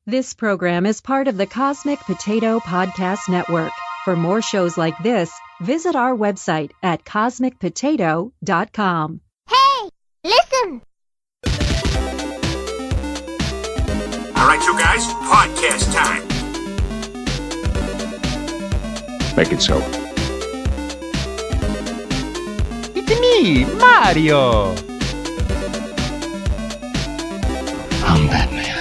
This program is part of the Cosmic Potato Podcast Network. For more shows like this, visit our website at cosmicpotato.com. Hey, listen! All right, you guys, podcast time. Make it so. It's me, Mario! I'm Batman.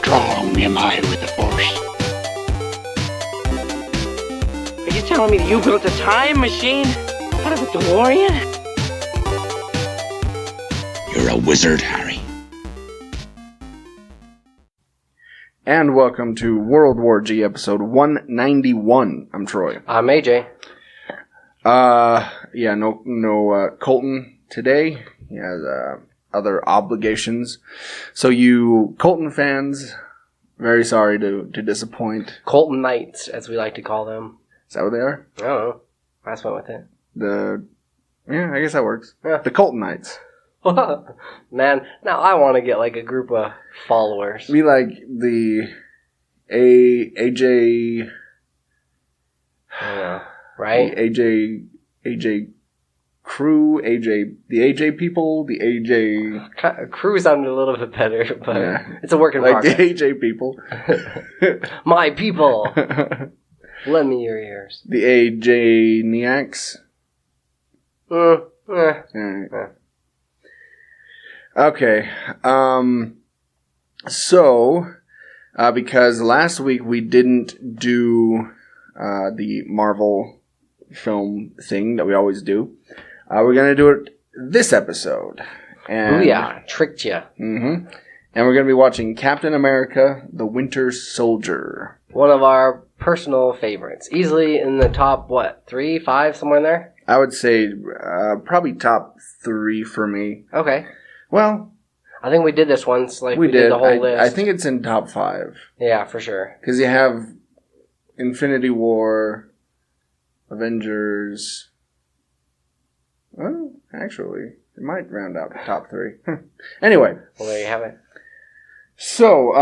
Strong am I with the Force. Are you telling me that you built a time machine out of a DeLorean? You're a wizard, Harry. And welcome to World War G episode 191. I'm Troy. I'm AJ. No Colton today. He has other obligations. So you Colton fans, very sorry to disappoint. Colton Knights, as we like to call them. Is that what they are? I don't know. I just went with it. Yeah, I guess that works. Yeah. The Colton Knights. Man, now I want to get like a group of followers. Be like the AJ... Yeah, right? The AJ crew, the AJ people, the AJ... Crew sounded a little bit better, but yeah. It's a work in like progress. the AJ people. My people! Lend me your ears. The AJ Niacs. Yeah. Okay. Because last week we didn't do the Marvel film thing that we always do, we're going to do it this episode. And, Booyah, tricked you. Mm-hmm. And we're going to be watching Captain America, the Winter Soldier. One of our personal favorites. Easily in the top, 3, 5, somewhere in there? I would say probably top 3 for me. Okay. Well, I think we did this once. We did the whole list. I think it's in top 5. Yeah, for sure. Because you have Infinity War, Avengers. Well, actually, it might round out the top 3. Anyway. Well, there you have it. So,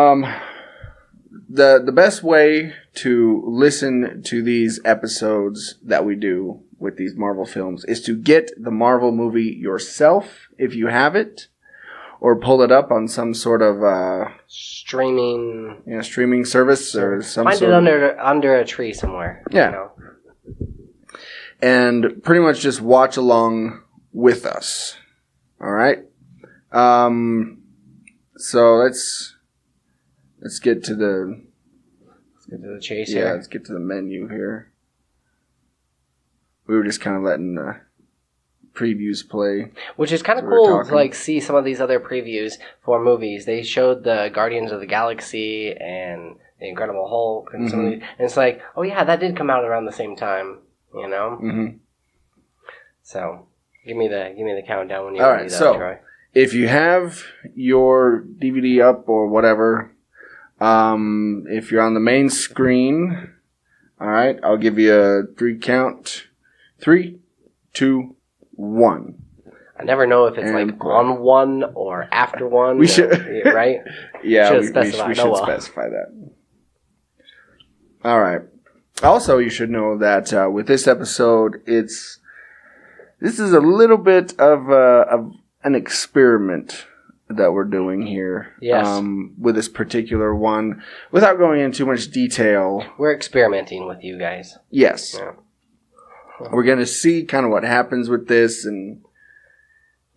the best way to listen to these episodes that we do with these Marvel films is to get the Marvel movie yourself, if you have it, or pull it up on some sort of streaming service or some find sort it under a tree somewhere. Yeah. You know? And pretty much just watch along with us. All right. So let's get to the chase here. here. Let's get to the menu here. We were just kind of letting the previews play. Which is kind of cool to see some of these other previews for movies. They showed the Guardians of the Galaxy and the Incredible Hulk and some of these, and it's like, oh yeah, that did come out around the same time, you know? Mm-hmm. So give me the countdown when you're ready. All right, Troy. If you have your DVD up or whatever, if you're on the main screen, all right, I'll give you a 3 count. 3, 2, 1. I never know if it's on 1 or after 1. We should, right? Yeah, we should specify that. All right. Also, you should know that with this episode, this is a little bit of an experiment that we're doing here. Yes. With this particular one, without going into too much detail. We're experimenting with you guys. Yes. Yeah. We're going to see kind of what happens with this, and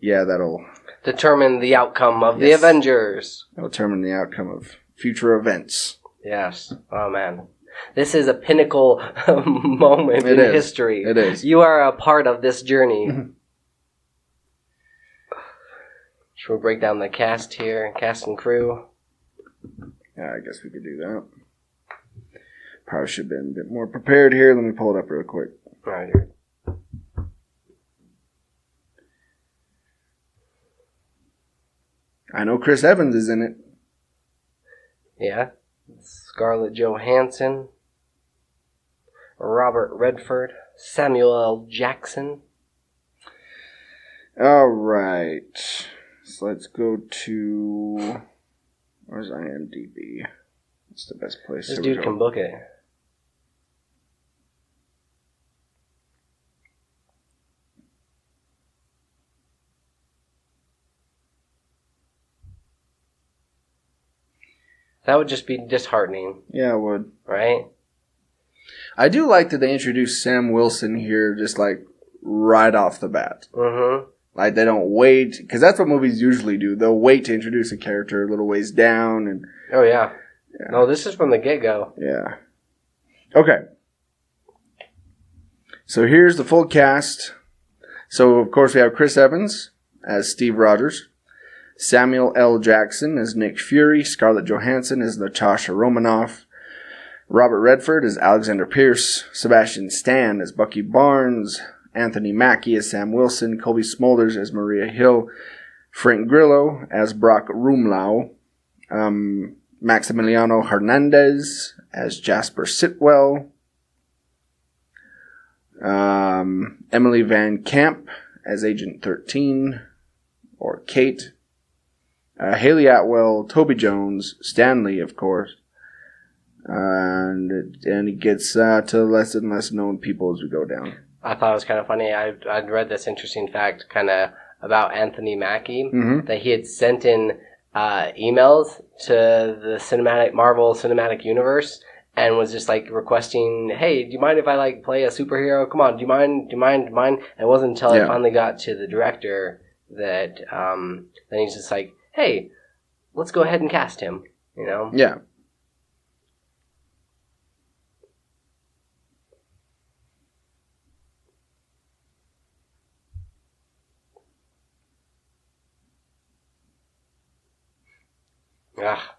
yeah, that'll determine the outcome of the Avengers. That'll determine the outcome of future events. Yes. Oh, man. This is a pinnacle moment in history. It is. You are a part of this journey. Should we break down the cast here? Cast and crew? Yeah, I guess we could do that. Probably should have been a bit more prepared here. Let me pull it up real quick. All right. I know Chris Evans is in it. Yeah. Scarlett Johansson. Robert Redford. Samuel L. Jackson. All right. So let's go to Where's IMDb? It's the best place. This dude can book it. That would just be disheartening. Yeah, it would. Right? I do like that they introduced Sam Wilson here just like right off the bat. Mm-hmm. Like they don't wait, because that's what movies usually do. They'll wait to introduce a character a little ways down. And oh, yeah. No, this is from the get-go. Yeah. Okay. So here's the full cast. So, of course, we have Chris Evans as Steve Rogers. Samuel L. Jackson as Nick Fury. Scarlett Johansson as Natasha Romanoff. Robert Redford as Alexander Pierce. Sebastian Stan as Bucky Barnes. Anthony Mackie as Sam Wilson. Colby Smulders as Maria Hill. Frank Grillo as Brock Rumlau. Maximiliano Hernandez as Jasper Sitwell. Emily Van Camp as Agent 13, or Kate. Haley Atwell, Toby Jones, Stanley, of course. And it gets to less and less known people as we go down. I thought it was kind of funny. I'd read this interesting fact kind of about Anthony Mackie, that he had sent in emails to the Marvel Cinematic Universe and was just like requesting, hey, do you mind if I like play a superhero? Come on, do you mind? And it wasn't until I finally got to the director that then he's just like, hey, let's go ahead and cast him, you know? Yeah. Ah.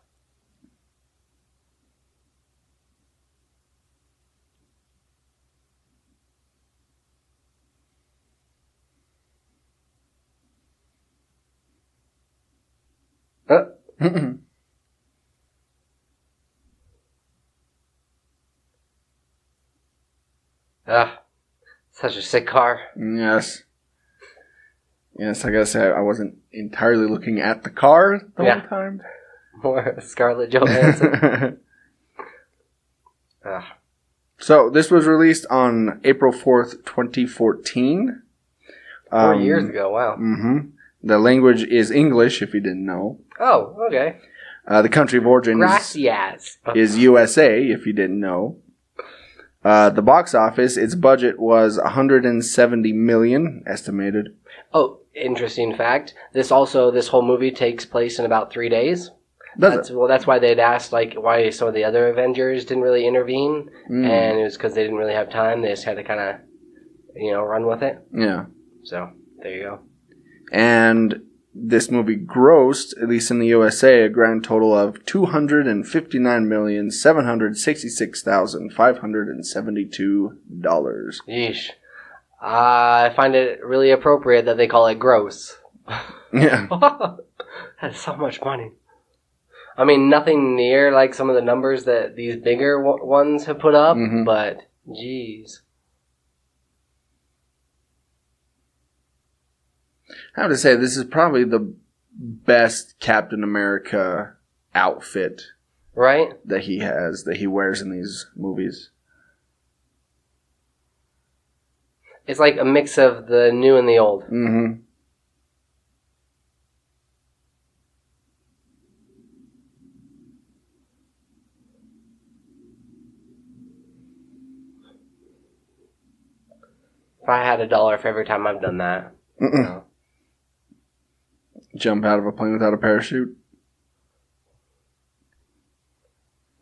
Such a sick car. Yes. Yes, I gotta say, I wasn't entirely looking at the car the whole time. More Scarlett Johansson. So, this was released on April 4th, 2014. 4 years ago, wow. Mm-hmm. The language is English, if you didn't know. Oh, okay. The country of origin is USA, if you didn't know. The box office, its budget was $170 million, estimated. Oh, interesting fact. This whole movie takes place in about 3 days. That's why they'd asked, like, why some of the other Avengers didn't really intervene. And it was because they didn't really have time. They just had to kind of, run with it. Yeah. So, there you go. And this movie grossed, at least in the USA, a grand total of $259,766,572. Yeesh. I find it really appropriate that they call it gross. Yeah. That's so much money. I mean, nothing near like some of the numbers that these bigger ones have put up, but geez. I have to say, this is probably the best Captain America outfit, right? That he wears in these movies. It's like a mix of the new and the old. Mm-hmm. If I had $1 for every time I've done that. Jump out of a plane without a parachute.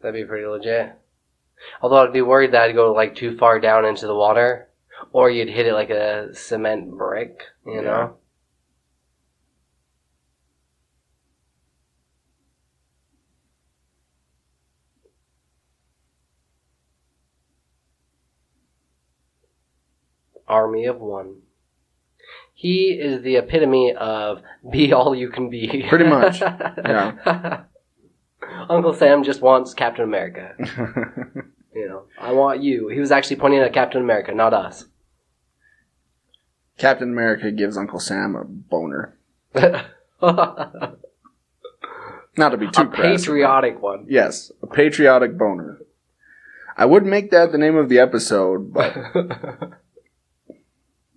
That'd be pretty legit. Although I'd be worried that I'd go like too far down into the water, or you'd hit it like a cement brick, you know? Army of One. He is the epitome of be all you can be. Pretty much. Yeah. Uncle Sam just wants Captain America. I want you. He was actually pointing at Captain America, not us. Captain America gives Uncle Sam a boner. Not to be too crass. Patriotic one. Yes, a patriotic boner. I would make that the name of the episode, but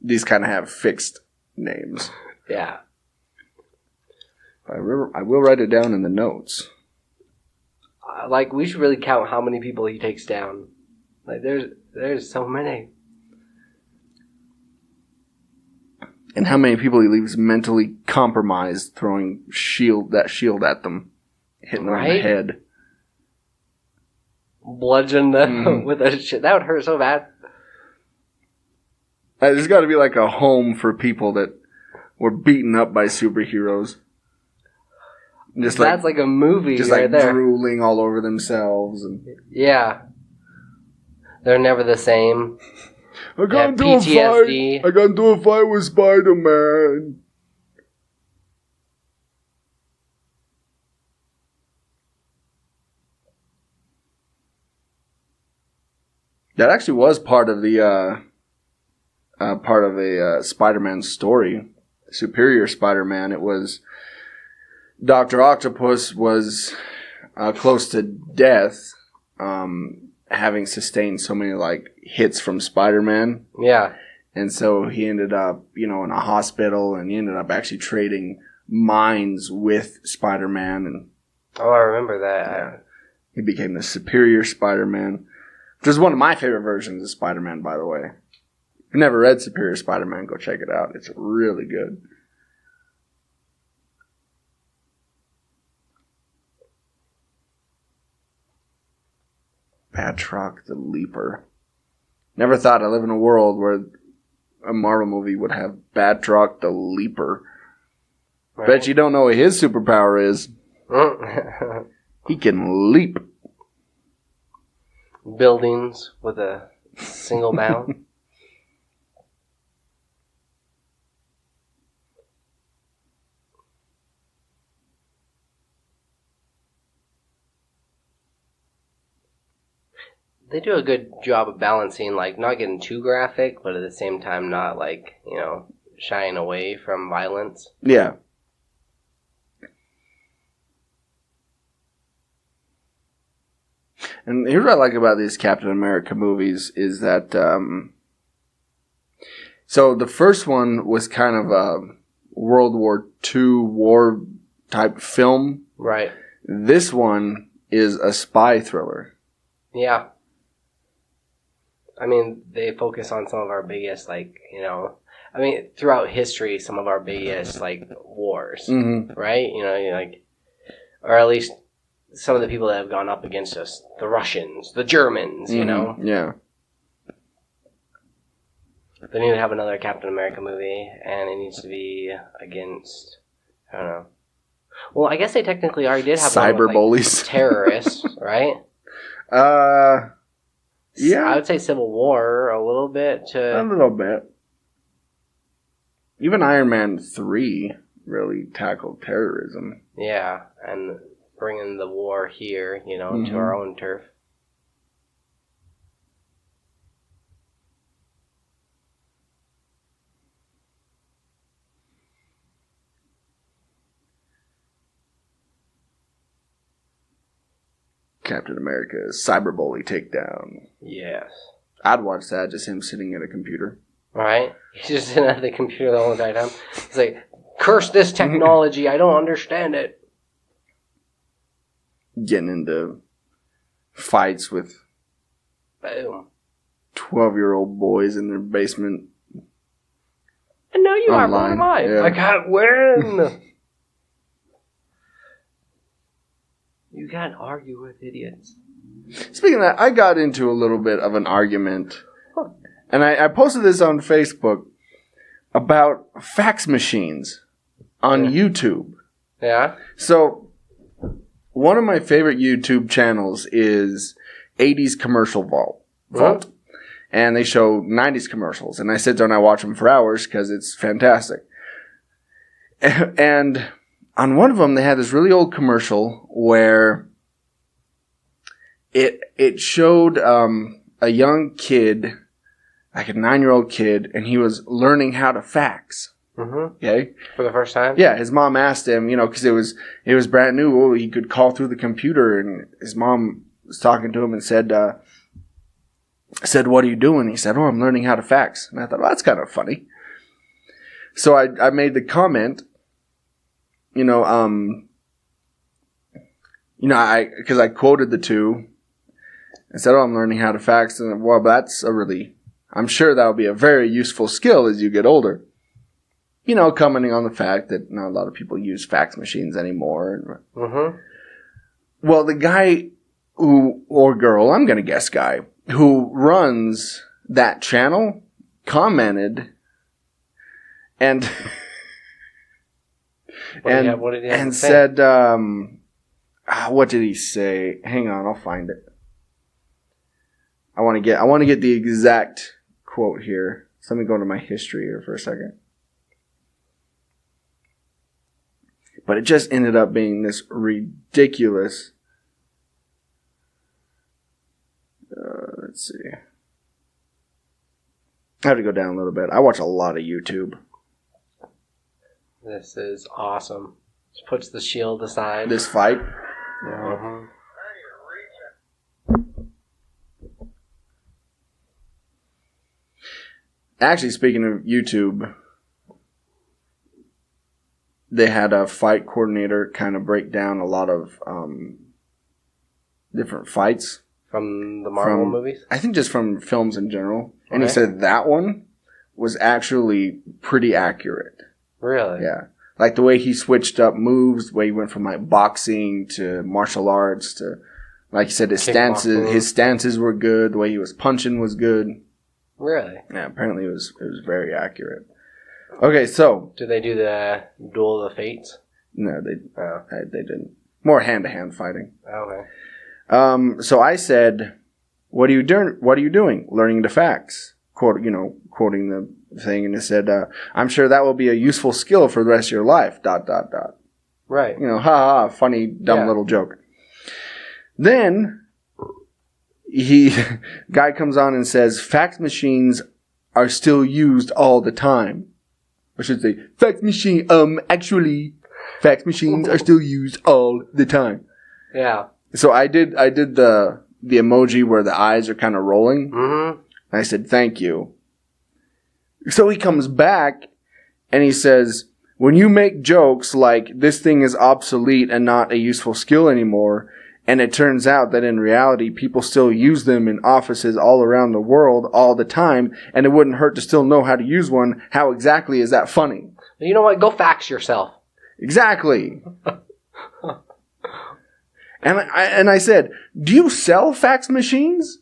these kind of have fixed names. Yeah. I will write it down in the notes. Like, we should really count how many people he takes down. Like, there's so many. And how many people he leaves mentally compromised throwing that shield at them, hitting them on the head. Bludgeon them with a shit. That would hurt so bad. There's got to be like a home for people that were beaten up by superheroes. That's like a movie just right like there. drooling all over themselves. And yeah. They're never the same. I got into PTSD. I got into a fight with Spider-Man. That actually was part of the Spider-Man story. Superior Spider-Man. It was Dr. Octopus was close to death, having sustained so many like hits from Spider-Man. Yeah. And so he ended up, in a hospital, and he ended up actually trading minds with Spider-Man. And oh, I remember that. Yeah. He became the Superior Spider-Man, which is one of my favorite versions of Spider-Man, by the way. If you've never read Superior Spider-Man, go check it out. It's really good. Patriotic the Leaper. Never thought I'd live in a world where a Marvel movie would have Patriotic the Leaper. Right. Bet you don't know what his superpower is. He can leap buildings with a single bound. They do a good job of balancing, like, not getting too graphic, but at the same time not, like, shying away from violence. Yeah. And here's what I like about these Captain America movies is that, so the first one was kind of a World War II war type film. Right. This one is a spy thriller. Yeah. I mean, they focus on some of our biggest, throughout history, some of our biggest, wars, right? Or at least some of the people that have gone up against us, the Russians, the Germans, you know? Yeah. They need to have another Captain America movie, and it needs to be against, I don't know. Well, I guess they technically already did have cyber one with, bullies. Terrorists, right? Yeah. I would say Civil War a little bit. A little bit. Even Iron Man 3 really tackled terrorism. Yeah, and bringing the war here, to our own turf. Captain America's cyberbully takedown. Yes. I'd watch that, just him sitting at a computer. Right? He's just sitting at the computer the whole entire time. He's like, curse this technology, I don't understand it. Getting into fights with Boom. 12-year-old boys in their basement. I know you are, online. what am I? Yeah. I can't win! You can't argue with idiots. Speaking of that, I got into a little bit of an argument, and I posted this on Facebook about fax machines on YouTube. Yeah? So, one of my favorite YouTube channels is 80s Commercial Vault. And they show 90s commercials, and I sit there and I watch them for hours because it's fantastic. And on one of them, they had this really old commercial where it showed a young kid, like a 9-year-old kid, and he was learning how to fax. Mm-hmm. Okay. For the first time? Yeah, his mom asked him, because it was brand new. Oh, he could call through the computer, and his mom was talking to him and said, "What are you doing?" He said, "Oh, I'm learning how to fax." And I thought, well, that's kind of funny. So I made the comment, because I quoted the two and said, "Oh, I'm learning how to fax," and well, I'm sure that'll be a very useful skill as you get older. Commenting on the fact that not a lot of people use fax machines anymore. Mm-hmm. Well, the guy or girl, I'm going to guess guy, who runs that channel commented and what did he have to say? said, what did he say? Hang on, I'll find it. I want to get the exact quote here. So let me go into my history here for a second. But it just ended up being this ridiculous. Let's see. I have to go down a little bit. I watch a lot of YouTube. This is awesome. Just puts the shield aside. This fight. Mm-hmm. Actually, speaking of YouTube, they had a fight coordinator kind of break down a lot of different fights. From the Marvel movies? I think just from films in general. Okay. And he said that one was actually pretty accurate. Really? Yeah. Like the way he switched up moves, the way he went from like boxing to martial arts to, like you said, his stances were good. The way he was punching was good. Really? Yeah, apparently it was very accurate. Okay, so. Did they do the Duel of the Fates? No, they didn't. More hand-to-hand fighting. Okay. So I said, what are you doing? Learning the facts. Quoting the thing, and it said, I'm sure that will be a useful skill for the rest of your life, ... Right. Funny, dumb little joke. Then, guy comes on and says, fax machines are still used all the time. I should say, fax machines are still used all the time. Yeah. So I did the emoji where the eyes are kind of rolling. Mm-hmm. And I said, thank you. So he comes back and he says, when you make jokes like this thing is obsolete and not a useful skill anymore, and it turns out that in reality people still use them in offices all around the world all the time, and it wouldn't hurt to still know how to use one, how exactly is that funny? You know what? Go fax yourself. Exactly. And I said, do you sell fax machines?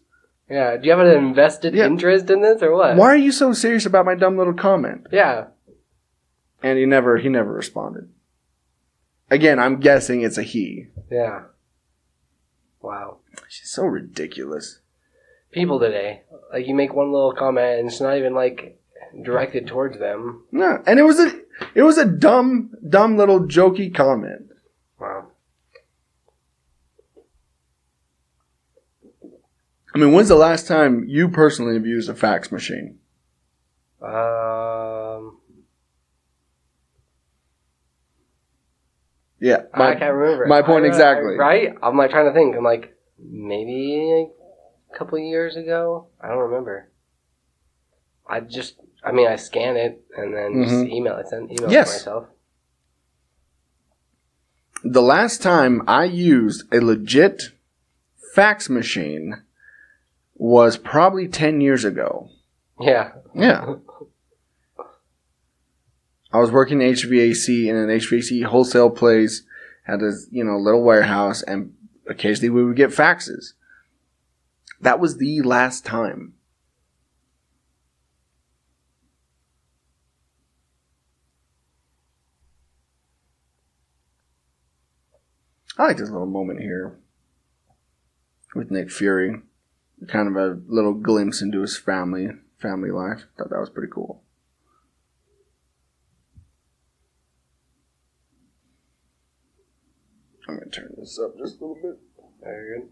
Yeah. Do you have an invested interest in this or what? Why are you so serious about my dumb little comment? Yeah. And he never responded. Again, I'm guessing it's a he. Yeah. Wow. She's so ridiculous. People today, like you make one little comment and it's not even like directed towards them. No, and it was a dumb little jokey comment. Wow. I mean, when's the last time you personally have used a fax machine? Yeah, I can't remember. My point exactly. Right? I'm like trying to think. I'm like, maybe a couple of years ago? I don't remember. I scan it and then just email it. Send email to myself. The last time I used a legit fax machine was probably 10 years ago. Yeah. Yeah. I was working HVAC in an HVAC wholesale place, had a little warehouse, and occasionally we would get faxes. That was the last time. I like this little moment here with Nick Fury. Kind of a little glimpse into his family life. Thought that was pretty cool. I'm going to turn this up just a little bit. Very good.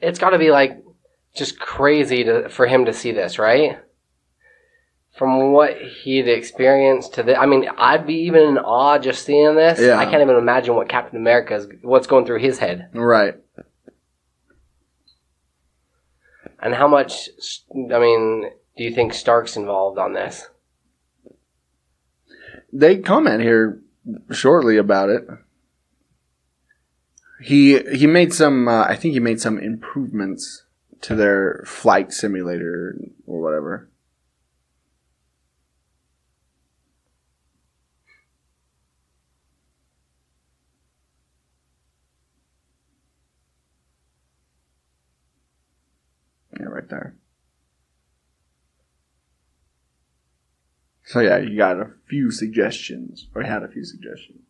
it's got to be like just crazy for him to see this, right? From what he'd experienced to this, I mean, I'd be even in awe just seeing this. Yeah. I can't even imagine what Captain America's, what's going through his head. Right. And how much, I mean, do you think Stark's involved on this? They comment here shortly about it. He made some, I think he made some improvements to their flight simulator or whatever. Yeah, right there. So yeah, you got a few suggestions, or had a few suggestions.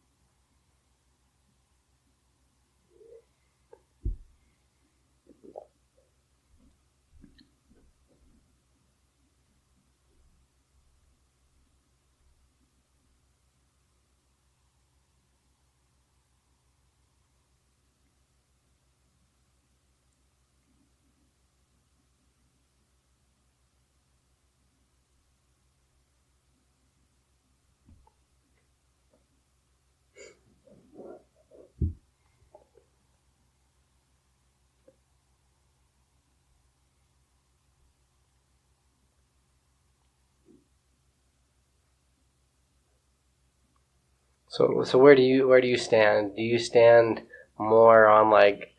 So where do you stand? Do you stand more on like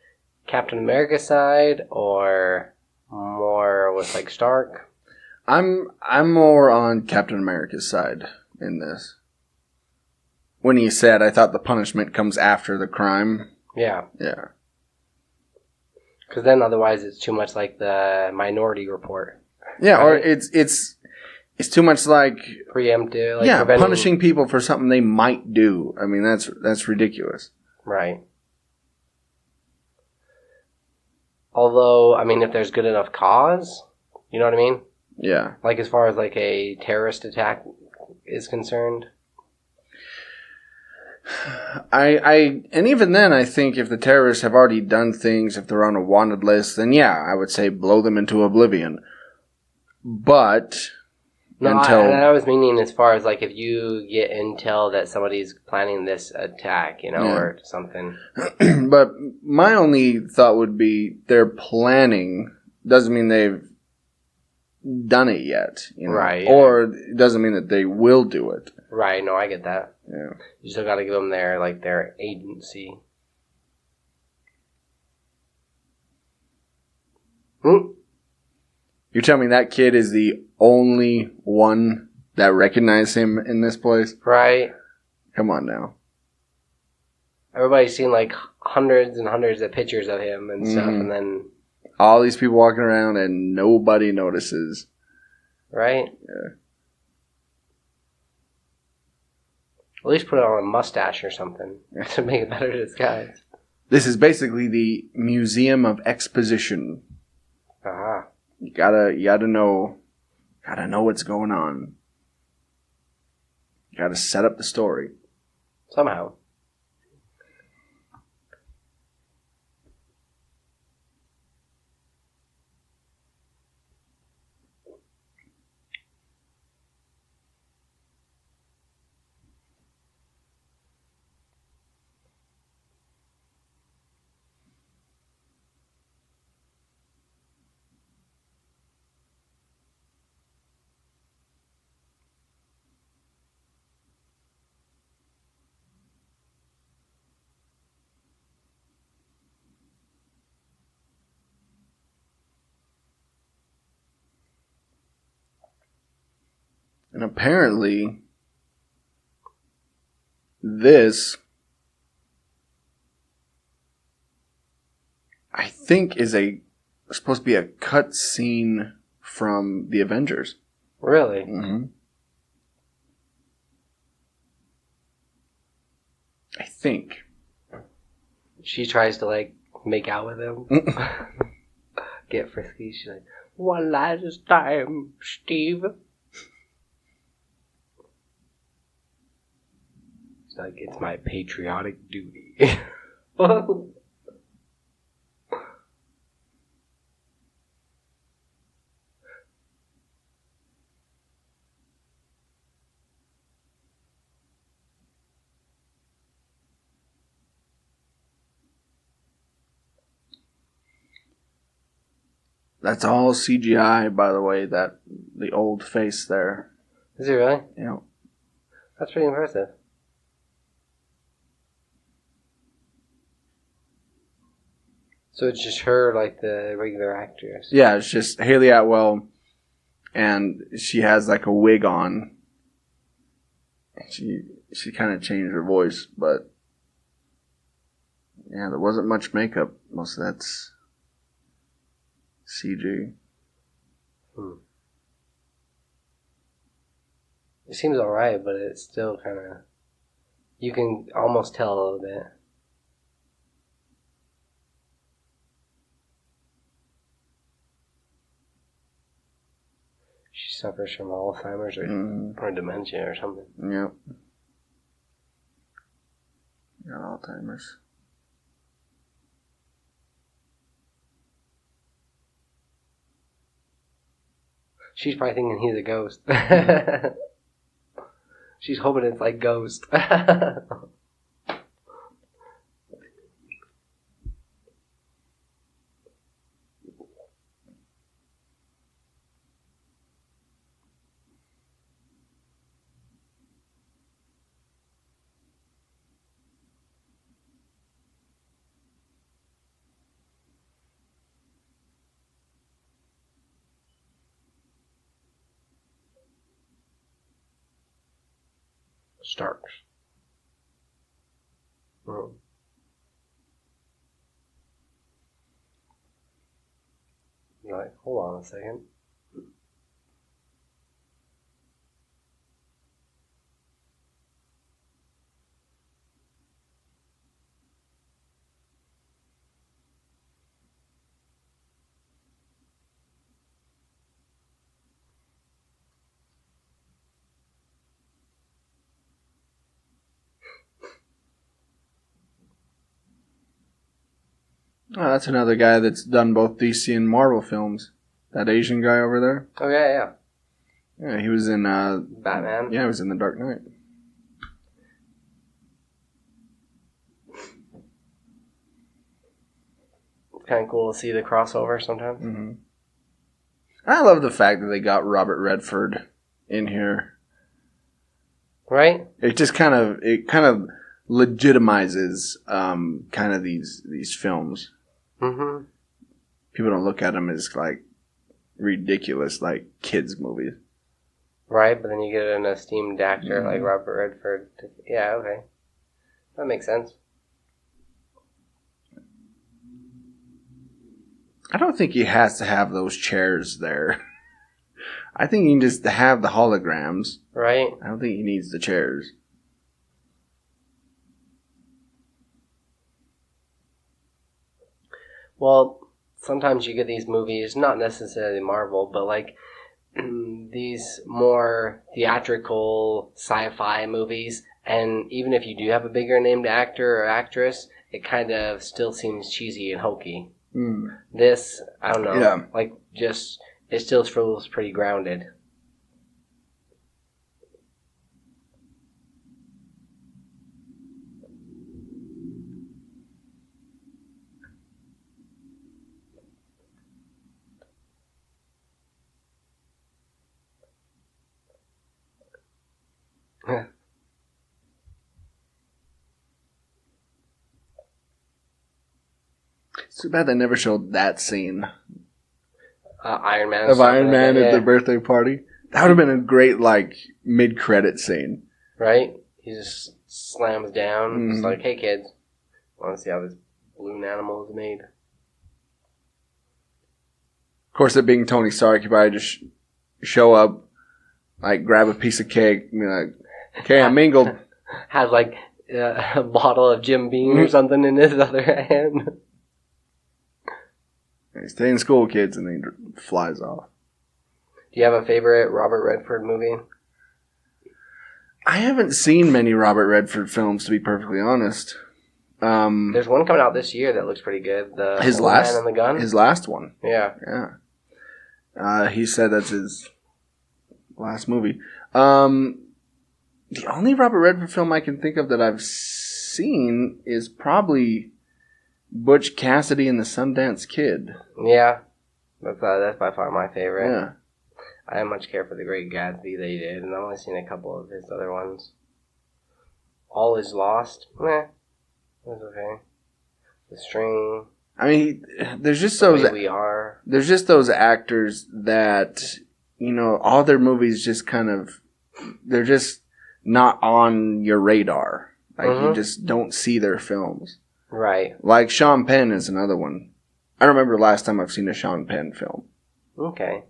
Captain America's side or more with like Stark? I'm more on Captain America's side in this. When he said, I thought the punishment comes after the crime. Yeah. Yeah. Because then otherwise it's too much like the Minority Report. Yeah, right? or it's too much like Preemptive. Like yeah, preventing... punishing people for something they might do. I mean, that's ridiculous. Right. Although, I mean, if there's good enough cause, you know what I mean? Yeah. Like as far as like a terrorist attack is concerned. And even then, I think if the terrorists have already done things, if they're on a wanted list, then yeah, I would say blow them into oblivion. But no, until I was meaning as far as like if you get intel that somebody's planning this attack, you know, yeah. or something. But my only thought would be they're planning doesn't mean they've done it yet, you know? Right? Yeah. Or it doesn't mean that they will do it. Right? No, I get that. Yeah. You still got to give them their agency. You're telling me that kid is the only one that recognized him in this place? Right? Come on now. Everybody's seen like hundreds and hundreds of pictures of him and stuff, and then all these people walking around and nobody notices. Right? Yeah. At least put it on a mustache or something to make it better disguise. This is basically the Museum of Exposition. Ah. You gotta know what's going on. You gotta set up the story. Somehow. And apparently, this, I think, is supposed to be a cut scene from the Avengers. Really? Mm-hmm. I think. She tries to like make out with him. Get frisky. She's like, one last time, Steve. She's like, it's my patriotic duty. That's all CGI, by the way, the old face there. Is it really? Yeah. That's pretty impressive. So it's just her, like the regular actress. Yeah, it's just Haley Atwell, and she has like a wig on. She kind of changed her voice, but yeah, there wasn't much makeup. Most of that's CG. It seems alright, but it's still kind of... You can almost tell a little bit. She suffers from Alzheimer's or dementia or something. Yep. Got Alzheimer's. She's probably thinking he's a ghost. She's hoping it's like Ghost. Starks. Oh. Right, hold on a second. Oh, that's another guy that's done both DC and Marvel films. That Asian guy over there. Oh, yeah. Yeah, he was in... Batman? Yeah, he was in The Dark Knight. It's kind of cool to see the crossover sometimes. Mm-hmm. I love the fact that they got Robert Redford in here. Right? It just kind of legitimizes kind of these films. Mm-hmm. People don't look at them as like ridiculous, like kids movies. Right, but then you get an esteemed actor like Robert Redford. Yeah, okay. That makes sense. I don't think he has to have those chairs there. I think he can just have the holograms. Right? I don't think he needs the chairs. Well, sometimes you get these movies, not necessarily Marvel, but like these more theatrical sci-fi movies, and even if you do have a bigger named actor or actress, it kind of still seems cheesy and hokey. This, I don't know, like just, it still feels pretty grounded. It's too bad they never showed that scene Iron Man. of Iron Man like at the birthday party. That would have been a great, like, mid-credit scene. Right? He just slams down. It's like, hey kids, want to see how this balloon animal is made? Of course, it being Tony Stark, you probably just show up, like, grab a piece of cake, and be like, okay, I'm mingled. Has like a bottle of Jim Beam or something in his other hand. Stay in school, kids, and then he flies off. Do you have a favorite Robert Redford movie? I haven't seen many Robert Redford films, to be perfectly honest. There's one coming out this year that looks pretty good. The His Old last, Man and the Gun. His last one. Yeah. He said that's his last movie. The only Robert Redford film I can think of that I've seen is probably Butch Cassidy and the Sundance Kid. Yeah. That's by far my favorite. Yeah. I didn't much care for The Great Gatsby that he did, and I've only seen a couple of his other ones. All Is Lost? Meh. It was okay. The String. I mean, there's just The those. Way We Are. There's just those actors that, you know, all their movies just kind of, they're just not on your radar. Like, you just don't see their films. Right. Like Sean Penn is another one. I remember the last time I've seen a Sean Penn film. Okay.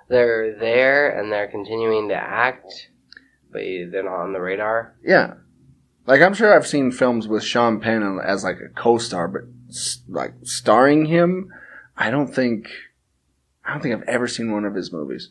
They're there and they're continuing to act, but they're not on the radar. Yeah. Like, I'm sure I've seen films with Sean Penn as, like, a co-star, but, like, starring him, I don't think I've ever seen one of his movies.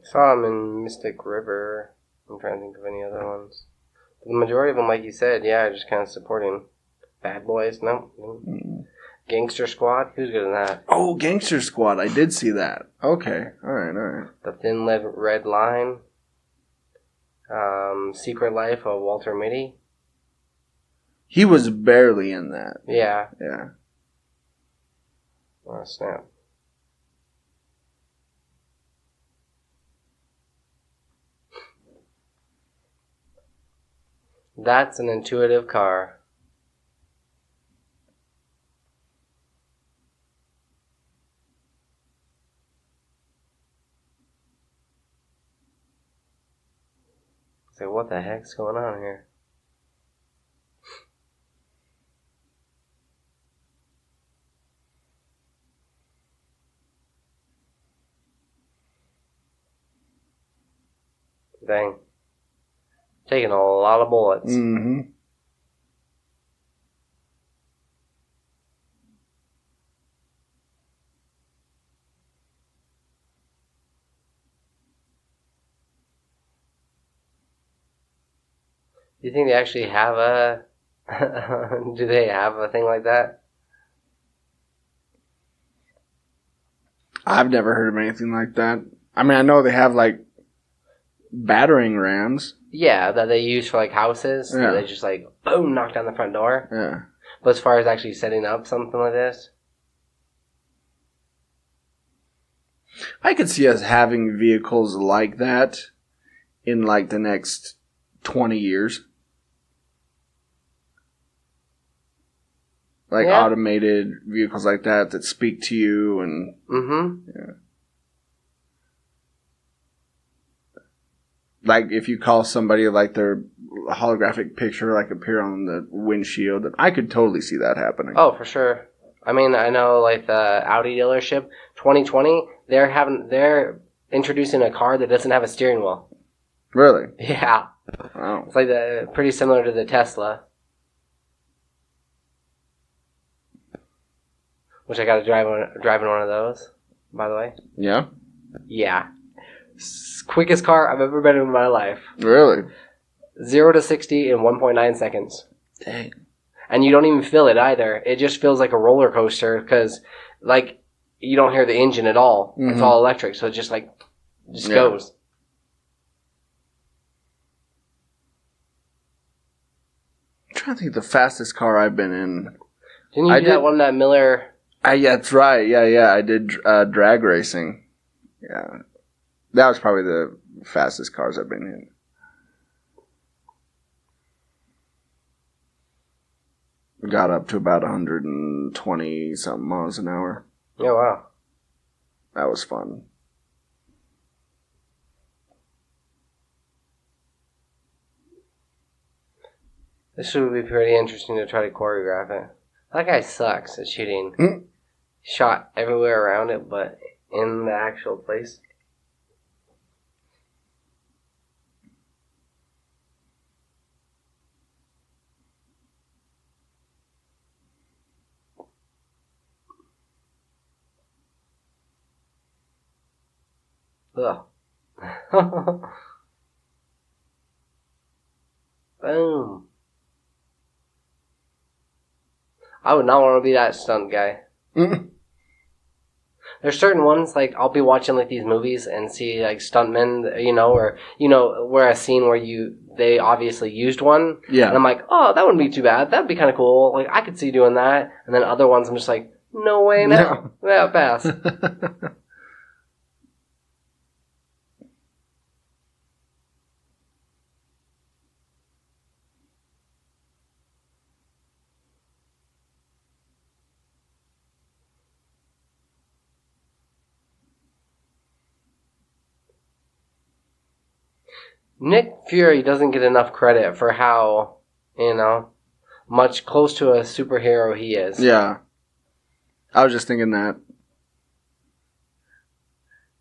Saw him in Mystic River. I'm trying to think of any other ones. The majority of them, like you said, yeah, just kind of supporting. Bad Boys, no. Gangster Squad, who's good in that? Oh, Gangster Squad, I did see that. Okay, alright. The Thin Red Line. Secret Life of Walter Mitty. He was barely in that. Yeah. Yeah. Oh, snap. That's an intuitive car. So what the heck's going on here? Dang. Taking a lot of bullets. Mm-hmm. Do you think they actually have a... Do they have a thing like that? I've never heard of anything like that. I mean, I know they have, like, battering rams. Yeah, that they use for, like, houses. Yeah. They just, like, boom, knock down the front door. Yeah. But as far as actually setting up something like this... I could see us having vehicles like that in, like, the next 20 years. Like, Yeah. automated vehicles like that speak to you and... Mm-hmm. Yeah. Like, if you call somebody, like, their holographic picture, like, appear on the windshield, I could totally see that happening. Oh, for sure. I mean, I know, like, the Audi dealership, 2020, they're introducing a car that doesn't have a steering wheel. Really? Yeah. Wow. It's like pretty similar to the Tesla. Which I got to drive in one of those, by the way. Yeah? Yeah. Quickest car I've ever been in my life. Really? 0 to 60 in 1.9 seconds. Dang. And you don't even feel it either. It just feels like a roller coaster because, like, you don't hear the engine at all. Mm-hmm. It's all electric, so it just goes. I'm trying to think of the fastest car I've been in. Didn't you do that one that Miller... Yeah, that's right. Yeah. I did drag racing. Yeah. That was probably the fastest cars I've been in. We got up to about 120 something miles an hour. Oh, wow. That was fun. This would be pretty interesting to try to choreograph it. That guy sucks at shooting. Shot everywhere around it, but in the actual place. Ugh. Boom. I would not want to be that stunt guy. Mm. There's certain ones, like, I'll be watching, like, these movies and see, like, stuntmen, you know, or, you know, where a scene where they obviously used one. Yeah. And I'm like, oh, that wouldn't be too bad. That'd be kind of cool. Like, I could see doing that. And then other ones, I'm just like, no way, no. Yeah, pass. Nick Fury doesn't get enough credit for how, you know, much close to a superhero he is. Yeah. I was just thinking that.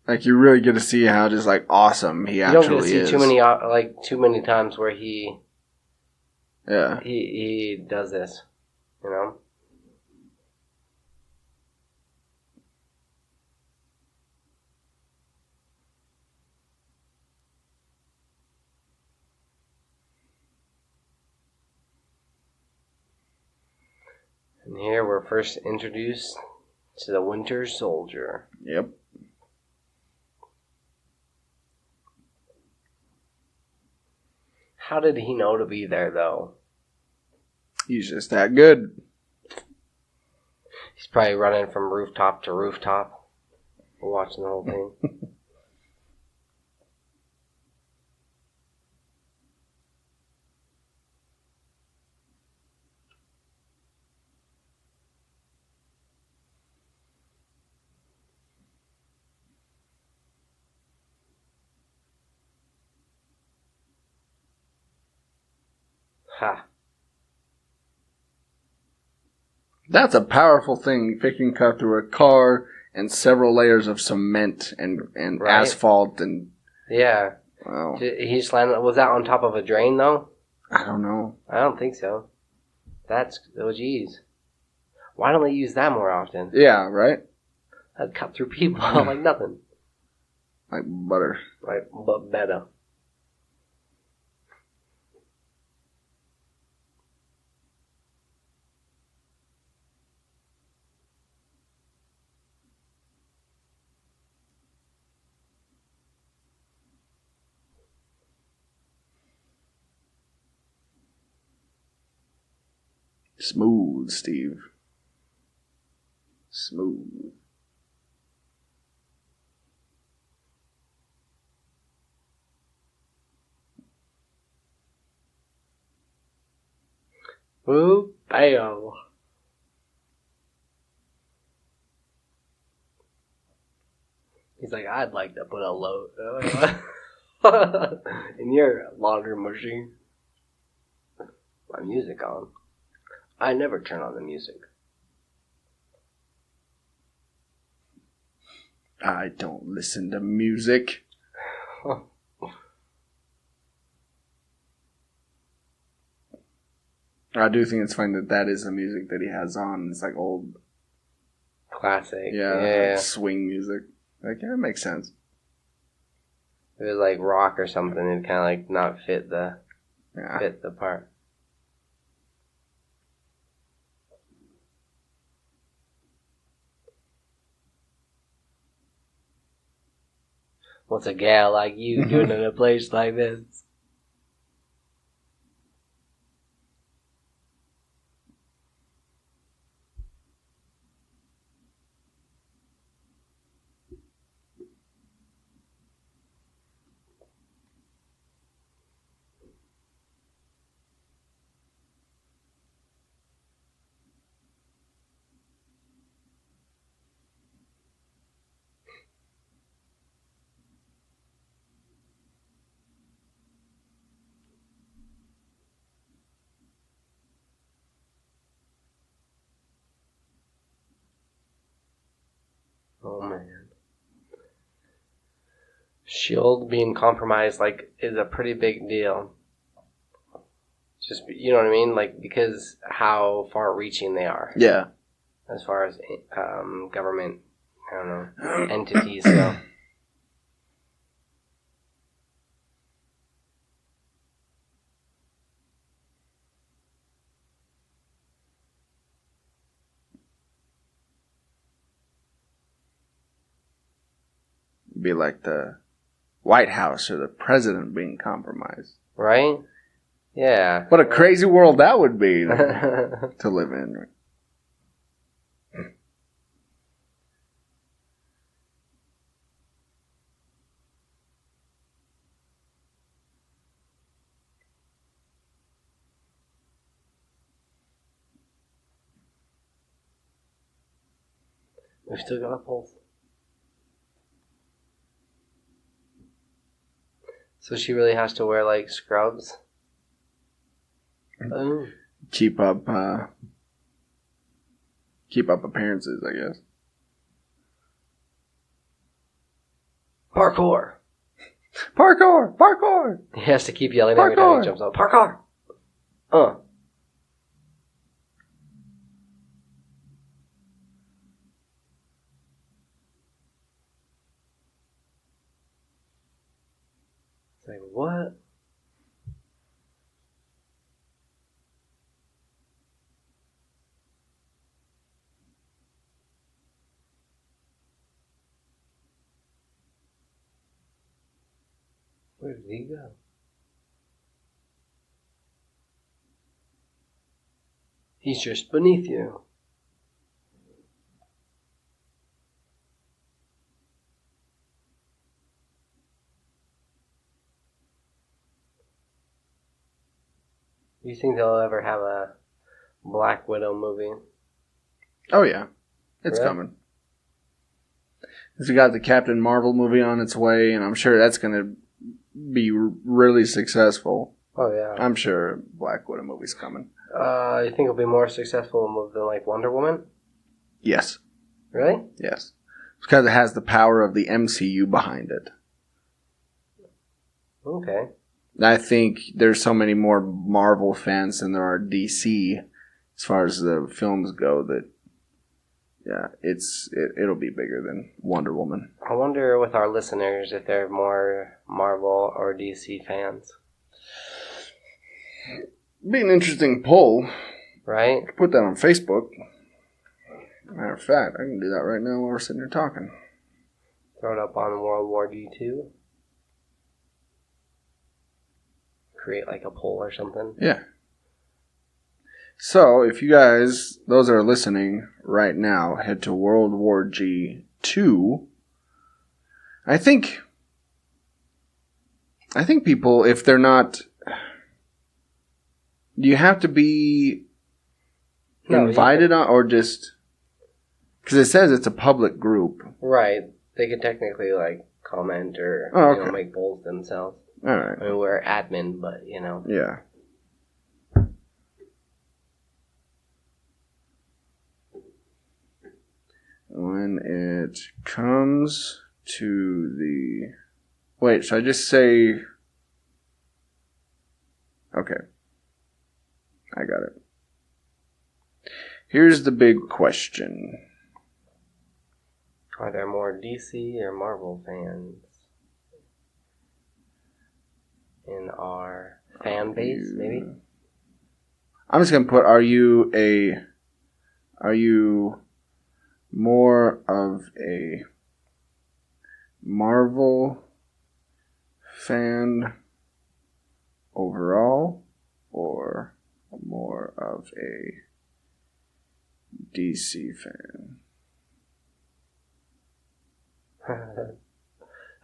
Like, you really get to see how just, like, awesome he actually is. You don't get to see too many times where he does this, you know? And here we're first introduced to the Winter Soldier. Yep. How did he know to be there, though? He's just that good. He's probably running from rooftop to rooftop, watching the whole thing. Ha. That's a powerful thing. It can cut through a car and several layers of cement and Right. asphalt and... Yeah. Wow. He just landed... Was that on top of a drain, though? I don't know. I don't think so. Oh, geez. Why don't they use that more often? Yeah, right? That'd cut through people like nothing. Like butter. Like, but better. Smooth, Steve. Smooth. Ooh, bam. He's like, I'd like to put a load in your laundry machine. My music on. I never turn on the music. I don't listen to music. I do think it's funny that is the music that he has on. It's like old... Classic. Yeah. Like swing music. Like, yeah, it makes sense. If it was like rock or something, it'd kind of like not fit the part. What's a gal like you doing in a place like this? Oh man. SHIELD being compromised, like, is a pretty big deal. Just, you know what I mean? Like, because how far reaching they are. Yeah. As far as government, I don't know, entities go. It'd be like the White House or the president being compromised. Right? Yeah. What a crazy world that would be to live in. We've still got a pulse. So she really has to wear, like, scrubs? Oh. Keep up appearances, I guess. Parkour! Parkour! Parkour! He has to keep yelling every time he jumps out. Parkour! It's like, what? Where did he go? He's just beneath you. Do you think they'll ever have a Black Widow movie? Oh yeah, it's Really? coming. We got the Captain Marvel movie on its way, and I'm sure that's going to be really successful. Oh yeah. I'm sure Black Widow movie's coming. You think it'll be more successful than like Wonder Woman? Yes. Really? Yes. Because it has the power of the MCU behind it. Okay. I think there's so many more Marvel fans than there are DC as far as the films go that, yeah, it'll be bigger than Wonder Woman. I wonder with our listeners if they're more Marvel or DC fans. Be an interesting poll. Right? Put that on Facebook. Matter of fact, I can do that right now while we're sitting here talking. Throw it up on World War D2. Create like a poll or something. Yeah. So, if you guys, those that are listening right now, head to World War G2, I think people, if they're not, do you have to be invited on, or just, because it says it's a public group. Right. They could technically like comment or make polls themselves. All right. I mean, we're admin, but you know. Yeah. When it comes to the... Wait, should I just say... Okay. I got it. Here's the big question. Are there more DC or Marvel fans in our fan base, maybe? I'm just going to put, are you more of a Marvel fan overall, or more of a DC fan?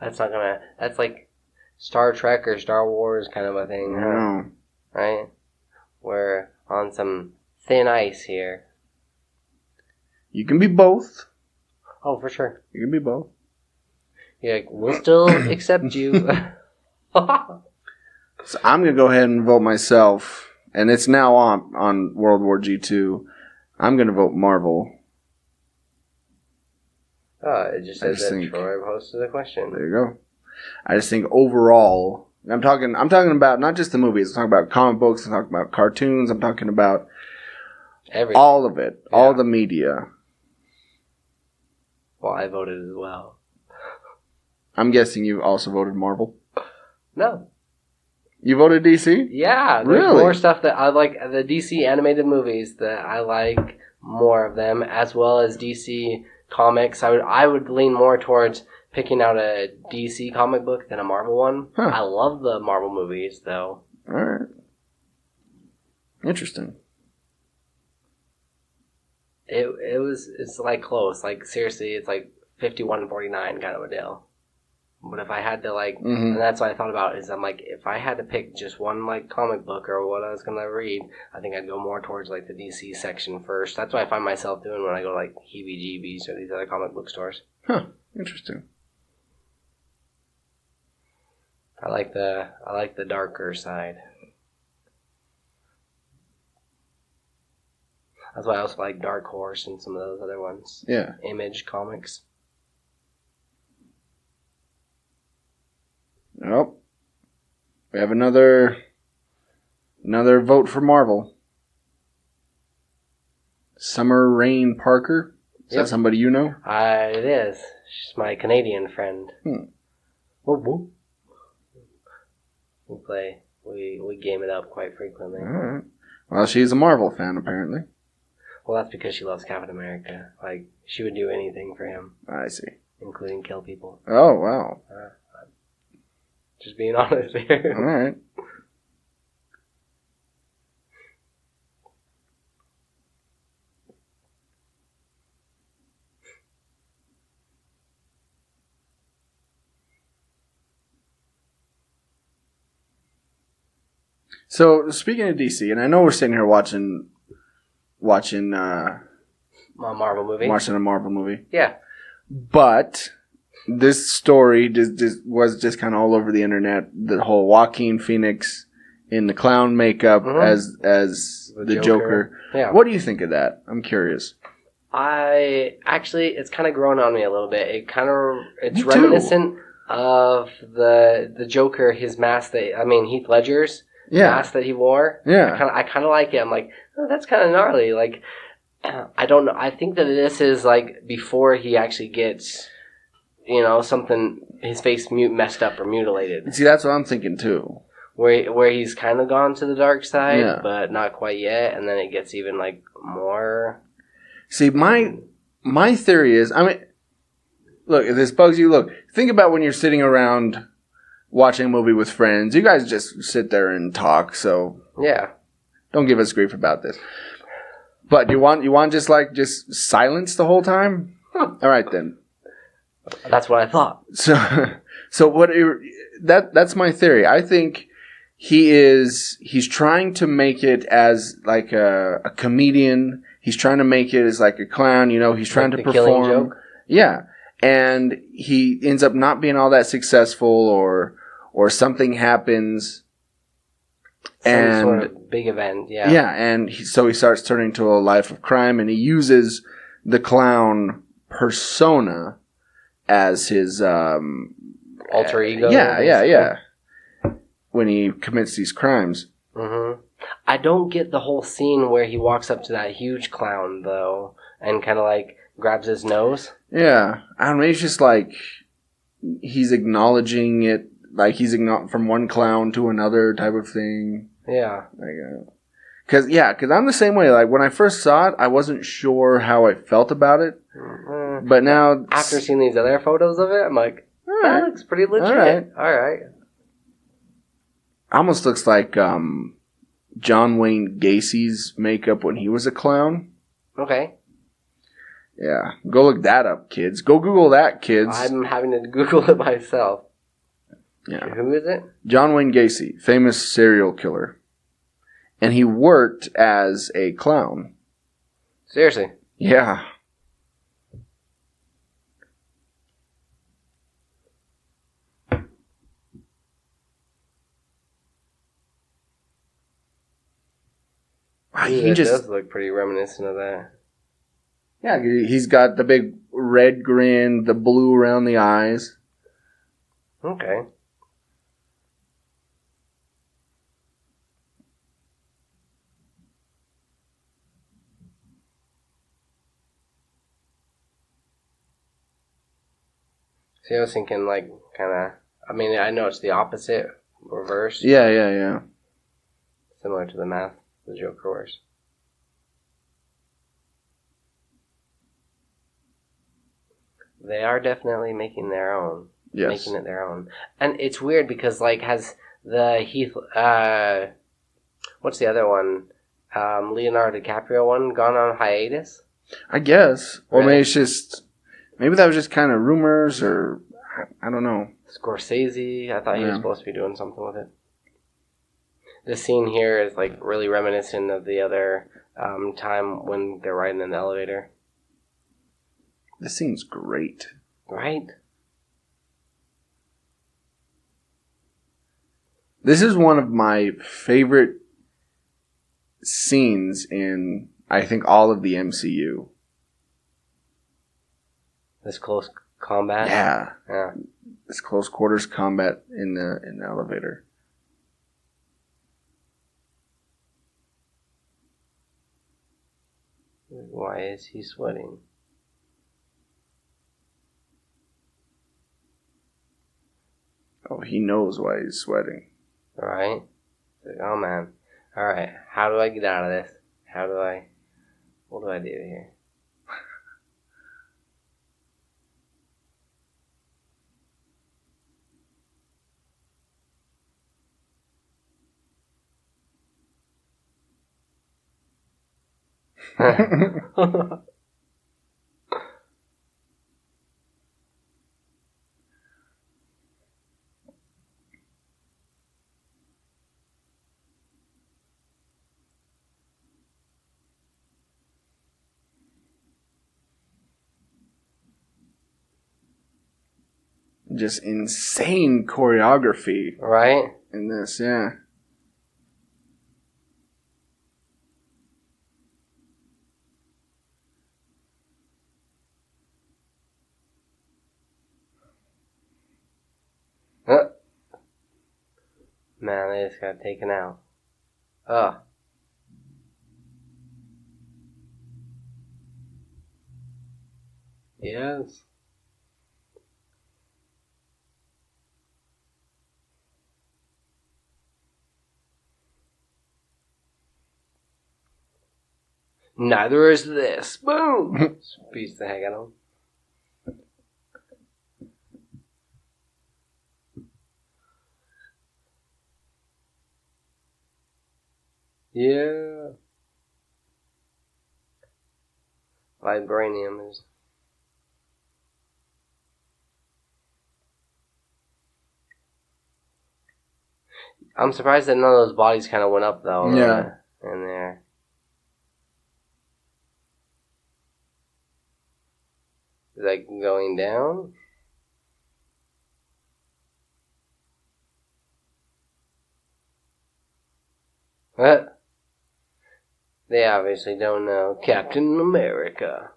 That's like Star Trek or Star Wars kind of a thing, huh? Right? We're on some thin ice here. You can be both. Oh, for sure. You can be both. You're like, we'll still accept you. So I'm going to go ahead and vote myself, and it's now on World War G2. I'm going to vote Marvel. It just says that Troy posted a question. There you go. I just think overall, I'm talking about not just the movies. I'm talking about comic books. I'm talking about cartoons. I'm talking about everything. All of it. Yeah. All the media. Well, I voted as well. I'm guessing you also voted Marvel? No. You voted DC? Yeah. There's more stuff that I like. The DC animated movies that I like more of them, as well as DC comics. I would lean more towards picking out a DC comic book than a Marvel one. Huh. I love the Marvel movies, though. All right. Interesting. It's like close. Like, seriously, it's like 51-49 kind of a deal. But if I had to, like, and that's what I thought about, is I'm like, if I had to pick just one, like, comic book or what I was going to read, I think I'd go more towards, like, the DC section first. That's what I find myself doing when I go to, like, heebie-jeebies or these other comic book stores. Huh. Interesting. I like the darker side. That's why I also like Dark Horse and some of those other ones. Yeah. Image Comics. Nope. We have another vote for Marvel. Summer Rain Parker. Is that somebody you know? It is. She's my Canadian friend. Whoop, whoop. We game it up quite frequently. All right. Well, she's a Marvel fan, apparently. Well, that's because she loves Captain America. Like, she would do anything for him. I see. Including kill people. Oh, wow. Just being honest here. All right. So, speaking of DC, and I know we're sitting here watching A Marvel movie? watching a Marvel movie, Yeah. but this story was just kind of all over the internet. The whole Joaquin Phoenix in the clown makeup as the Joker. Yeah. What do you think of that? I'm curious. It's kind of grown on me a little bit. It's Me too. reminiscent of the Joker, his mask Heath Ledger's mask that he wore. Yeah. I kind of like it. I'm like, oh, that's kind of gnarly. Like, I don't know. I think that this is like before he actually gets, something, his face messed up or mutilated. See, that's what I'm thinking too. Where he's kind of gone to the dark side, Yeah. but not quite yet, and then it gets even like more. See, my theory is, look, if this bugs you, look, think about when you're sitting around watching a movie with friends. You guys just sit there and talk, so Yeah. don't give us grief about this. But you want just silence the whole time? All right then. That's what I thought. So that's my theory. I think he's trying to make it as like a comedian. He's trying to make it as like a clown, he's trying to the Killing perform. Joke? Yeah. And he ends up not being all that successful or something happens. Some sort of big event, yeah. Yeah, and so he starts turning to a life of crime, and he uses the clown persona as his Alter ego. Yeah. When he commits these crimes. Mm-hmm. I don't get the whole scene where he walks up to that huge clown, though, and kind of like grabs his nose. Yeah. I don't know, it's just like he's acknowledging it, like he's from one clown to another type of thing. Yeah. Because I'm the same way. Like, when I first saw it, I wasn't sure how I felt about it. Mm-hmm. But now... After seeing these other photos of it, I'm like, that looks pretty legit. All right. Almost looks like John Wayne Gacy's makeup when he was a clown. Okay. Yeah. Go look that up, kids. Go Google that, kids. I'm having to Google it myself. Yeah. Who is it? John Wayne Gacy, famous serial killer. And he worked as a clown. Seriously. Yeah. It does look pretty reminiscent of that. Yeah, he's got the big red grin, the blue around the eyes. Okay. See, I was thinking like kind of... I know it's the opposite, reverse. Yeah. Similar to the mask the Joker wears. They are definitely making their own. Yes. Making it their own. And it's weird because, like, has the Heath... what's the other one? Leonardo DiCaprio one gone on hiatus? I guess. Or Right. maybe it's just... Maybe that was just kind of rumors, or... I don't know. Scorsese, I thought he was Yeah. supposed to be doing something with it. The scene here is, like, really reminiscent of the other time when they're riding in the elevator. This scene's great. Right? This is one of my favorite scenes in, I think, all of the MCU. This close combat? Yeah. Yeah. This close quarters combat in the elevator. Why is he sweating? Oh, he knows why he's sweating. Right? Like, oh man. Alright, how do I get out of this? What do I do here? Just insane choreography Right? in this, yeah. Man, they just got taken out. Ugh. Yes. Neither is this. Boom! Beats the heck out of him. Yeah. Vibranium is... I'm surprised that none of those bodies kind of went up, though. Yeah. In there. Is that going down? What? They obviously don't know Captain America.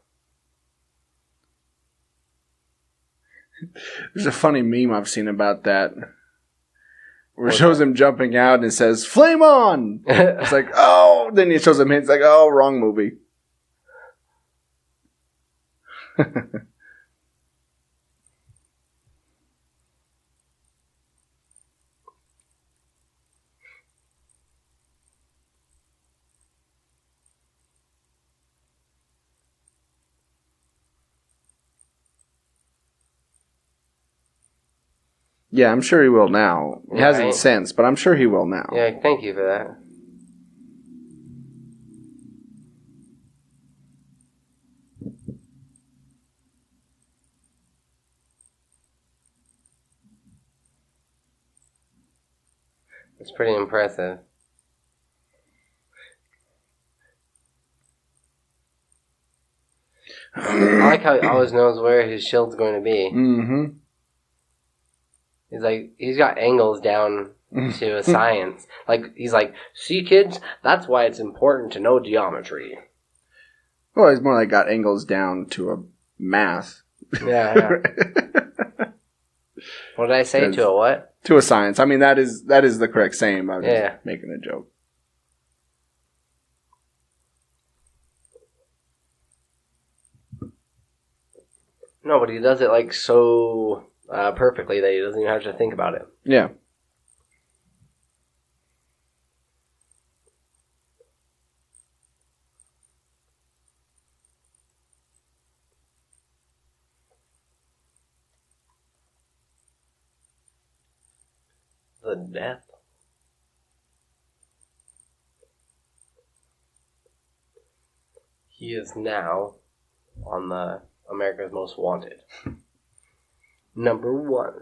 There's a funny meme I've seen about that. Where it shows him jumping out and it says, "Flame on!" It's like, oh! Then it shows him hit. It's like, oh, wrong movie. Yeah, I'm sure he will now. He hasn't Right. since, but I'm sure he will now. Yeah, thank you for that. It's pretty impressive. I like how he always knows where his shield's going to be. Mm-hmm. He's like, he's got angles down to a science. Like, he's like, see kids, that's why it's important to know geometry. Well, he's more like got angles down to a math. Yeah. What did I say to a what? To a science. I mean, that is the correct saying. I was Yeah. just making a joke. No, but he does it like so perfectly that he doesn't even have to think about it. Yeah. The death. He is now on the America's Most Wanted. Number 1.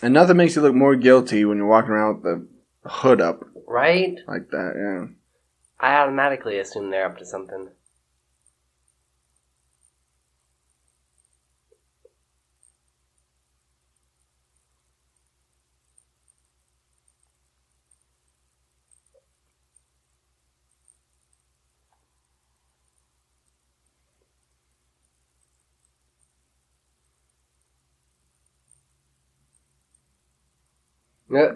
And nothing makes you look more guilty when you're walking around with the hood up. Right? Like that, yeah. I automatically assume they're up to something. Yeah.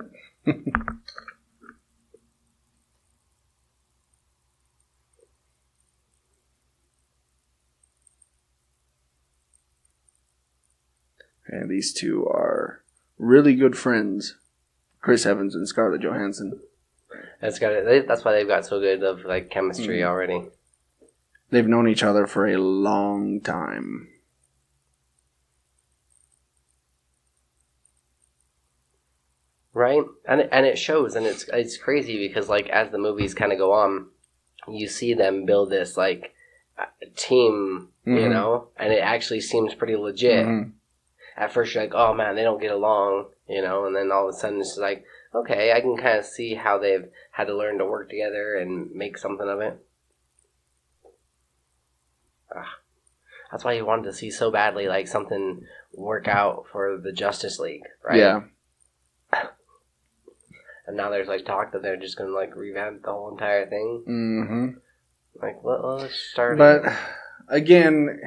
And these two are really good friends. Chris Evans and Scarlett Johansson. That's why they've got so good of like chemistry already. They've known each other for a long time. Right? And it shows, and it's crazy because like as the movies kind of go on, you see them build this like team, you know, and it actually seems pretty legit. Mm-hmm. At first you're like, oh man, they don't get along, you know, and then all of a sudden it's just like, okay, I can kind of see how they've had to learn to work together and make something of it. That's why you wanted to see so badly like something work out for the Justice League, right? Yeah. And now there's like talk that they're just going to like revamp the whole entire thing. Mm-hmm. Like, well, let's start. But again,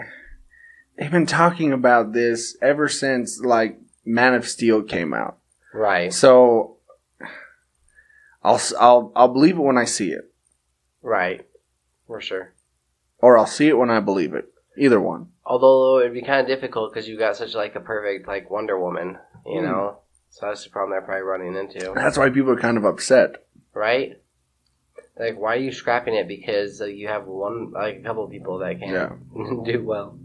they've been talking about this ever since like Man of Steel came out. Right. So I'll believe it when I see it. Right. For sure. Or I'll see it when I believe it. Either one. Although it'd be kind of difficult because you've got such like a perfect like Wonder Woman, you know. So that's the problem they're probably running into. That's why people are kind of upset. Right? Like, why are you scrapping it? Because you have a couple of people that can do well.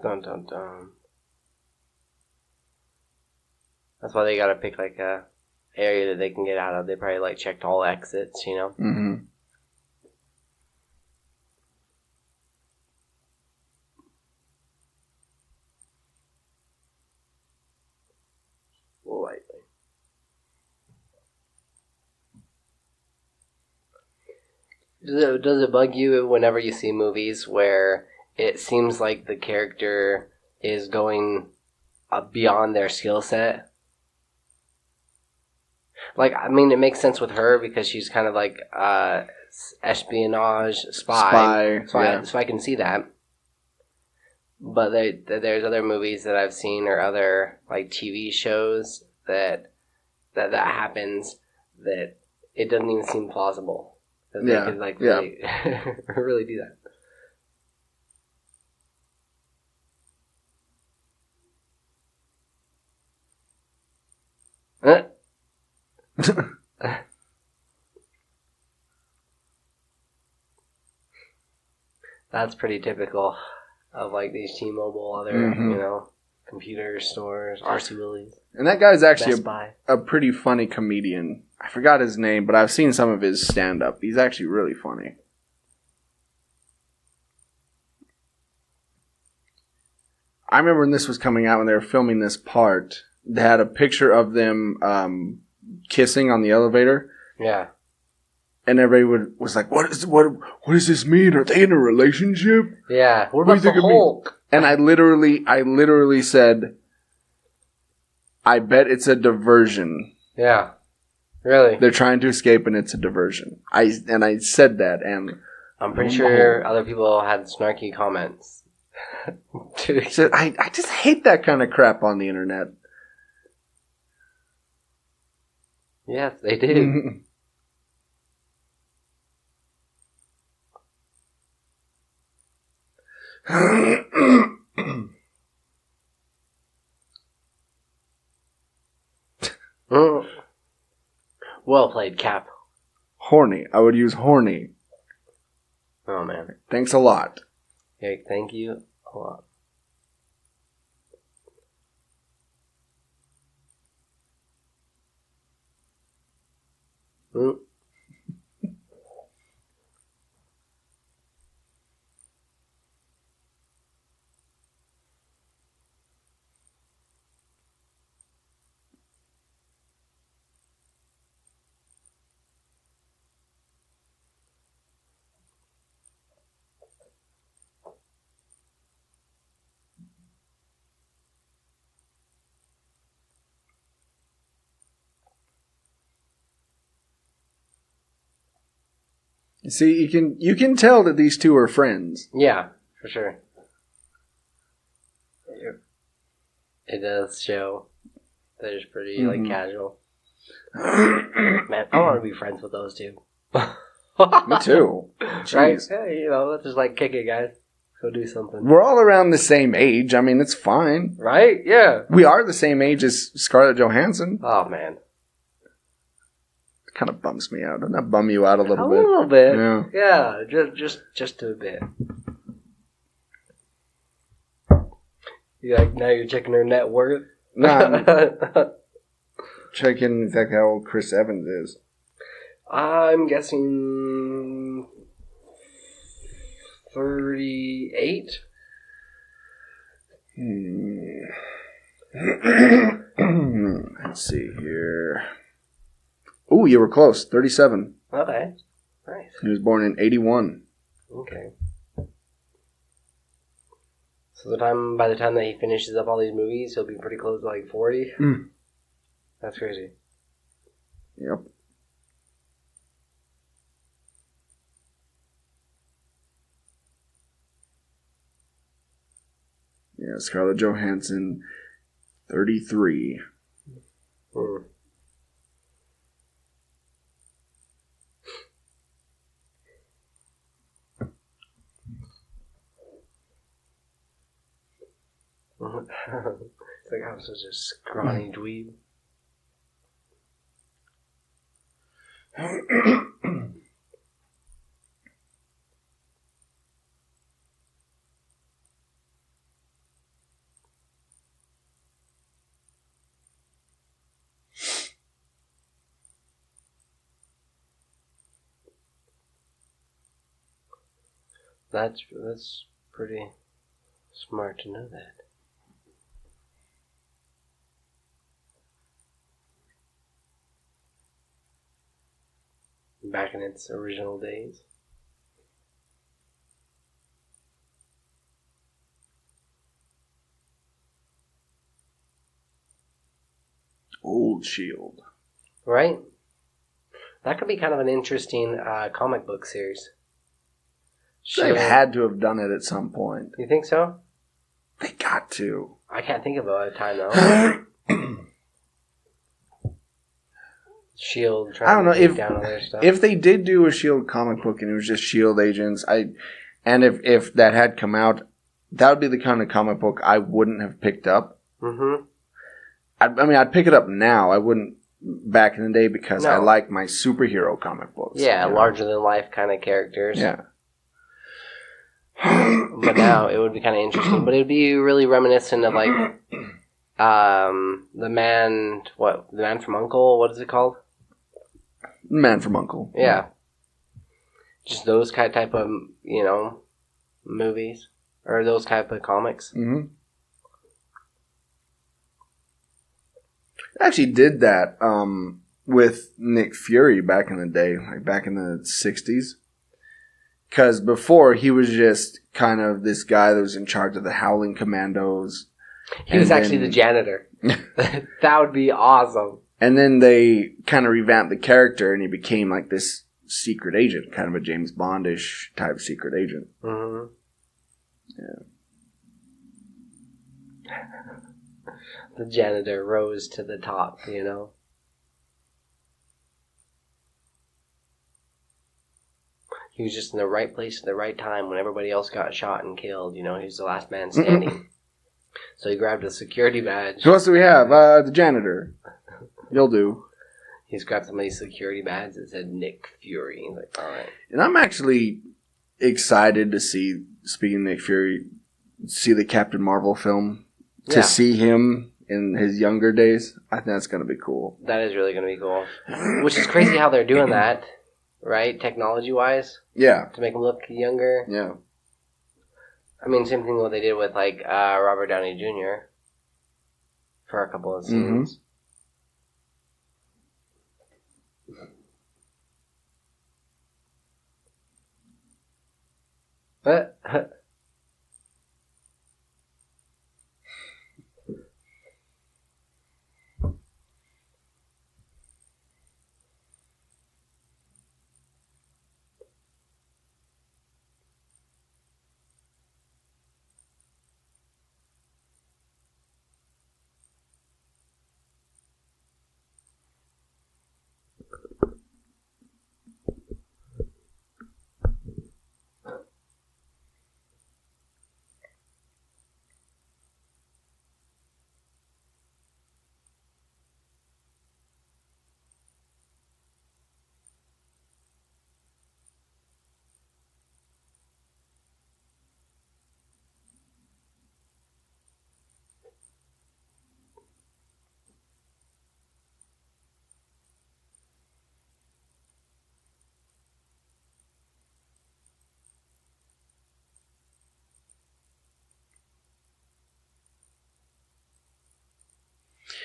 Dun dun dun. That's why they gotta pick like a area that they can get out of. They probably like checked all exits, you know? Mm-hmm. Lightly. Does it bug you whenever you see movies where it seems like the character is going beyond their skill set? Like, I mean, it makes sense with her because she's kind of like espionage spy. So I can see that. But there's other movies that I've seen or other like TV shows that happens that it doesn't even seem plausible. That they could like really, really do that. That's pretty typical of like these T-Mobile, other you know, computer stores, RC Willie's. And that guy's actually a pretty funny comedian. I forgot his name, but I've seen some of his stand-up. He's actually really funny. I remember when this was coming out, when they were filming this part, they had a picture of them kissing on the elevator. Yeah. And everybody was like, what does this mean? Are they in a relationship? Yeah. What about the Hulk? And I literally said, I bet it's a diversion. Yeah. Really? They're trying to escape, and it's a diversion. I said that, and I'm pretty sure other people had snarky comments. So I just hate that kind of crap on the internet. Yes, they do. Well played, Cap. Horny. I would use horny. Oh, man. Thanks a lot. Okay, thank you a lot. Mm. See, you can tell that these two are friends. Yeah, for sure. It does show that it's pretty like casual. Man, I want to be friends with those two. Me too. Jeez. Right? Hey, let's just like kick it, guys. Go do something. We're all around the same age. I mean, it's fine. Right? Yeah. We are the same age as Scarlett Johansson. Oh, man. It kind of bums me out. Doesn't that bum you out a little A bit? little bit. Yeah. Yeah, just a bit. Now you're checking her net worth? Nah, I'm checking exactly how old Chris Evans is. I'm guessing 38. Let's see here. Ooh, you were close. 37. Okay. Nice. He was born in 81. Okay. So by the time that he finishes up all these movies, he'll be pretty close to like 40. That's crazy. Yep. Yeah, Scarlett Johansson, 33. It's like I'm such a scrawny dweeb. That's pretty smart to know that. Back in its original days. Old Shield. Right? That could be kind of an interesting comic book series. They've had to have done it at some point. You think so? They got to. I can't think of a time though. Shield trying I don't know to take down all their stuff. if they did do a Shield comic book and it was just Shield agents, and if that had come out, that would be the kind of comic book I wouldn't have picked up. Mm-hmm. I mean, I'd pick it up now. I wouldn't back in the day because No. I like my superhero comic books. Yeah, you know? larger than life kind of characters. Yeah. But now it would be kind of interesting. But it would be really reminiscent of like the man from U.N.C.L.E. What is it called? Man from U.N.C.L.E. Yeah. Just those type of, movies. Or those type of comics. Mm-hmm. I actually did that with Nick Fury back in the day, like back in the 60s. Because before, he was just kind of this guy that was in charge of the Howling Commandos. He was actually the janitor. That would be awesome. And then they kind of revamped the character, and he became like this secret agent, kind of a James Bond-ish type secret agent. Mm-hmm. Yeah. The janitor rose to the top, you know? He was just in the right place at the right time when everybody else got shot and killed, you know? He was the last man standing. So he grabbed a security badge. Who else do we have? The janitor. You'll do. He's grabbed somebody's security badge that said Nick Fury. He's like, all right. And I'm actually excited to see, speaking of Nick Fury, see the Captain Marvel film. To see him in his younger days. I think that's going to be cool. That is really going to be cool. Which is crazy how they're doing that, right? Technology-wise. Yeah. To make him look younger. Yeah. I mean, same thing what they did with, like, Robert Downey Jr. for a couple of scenes. Mm-hmm. But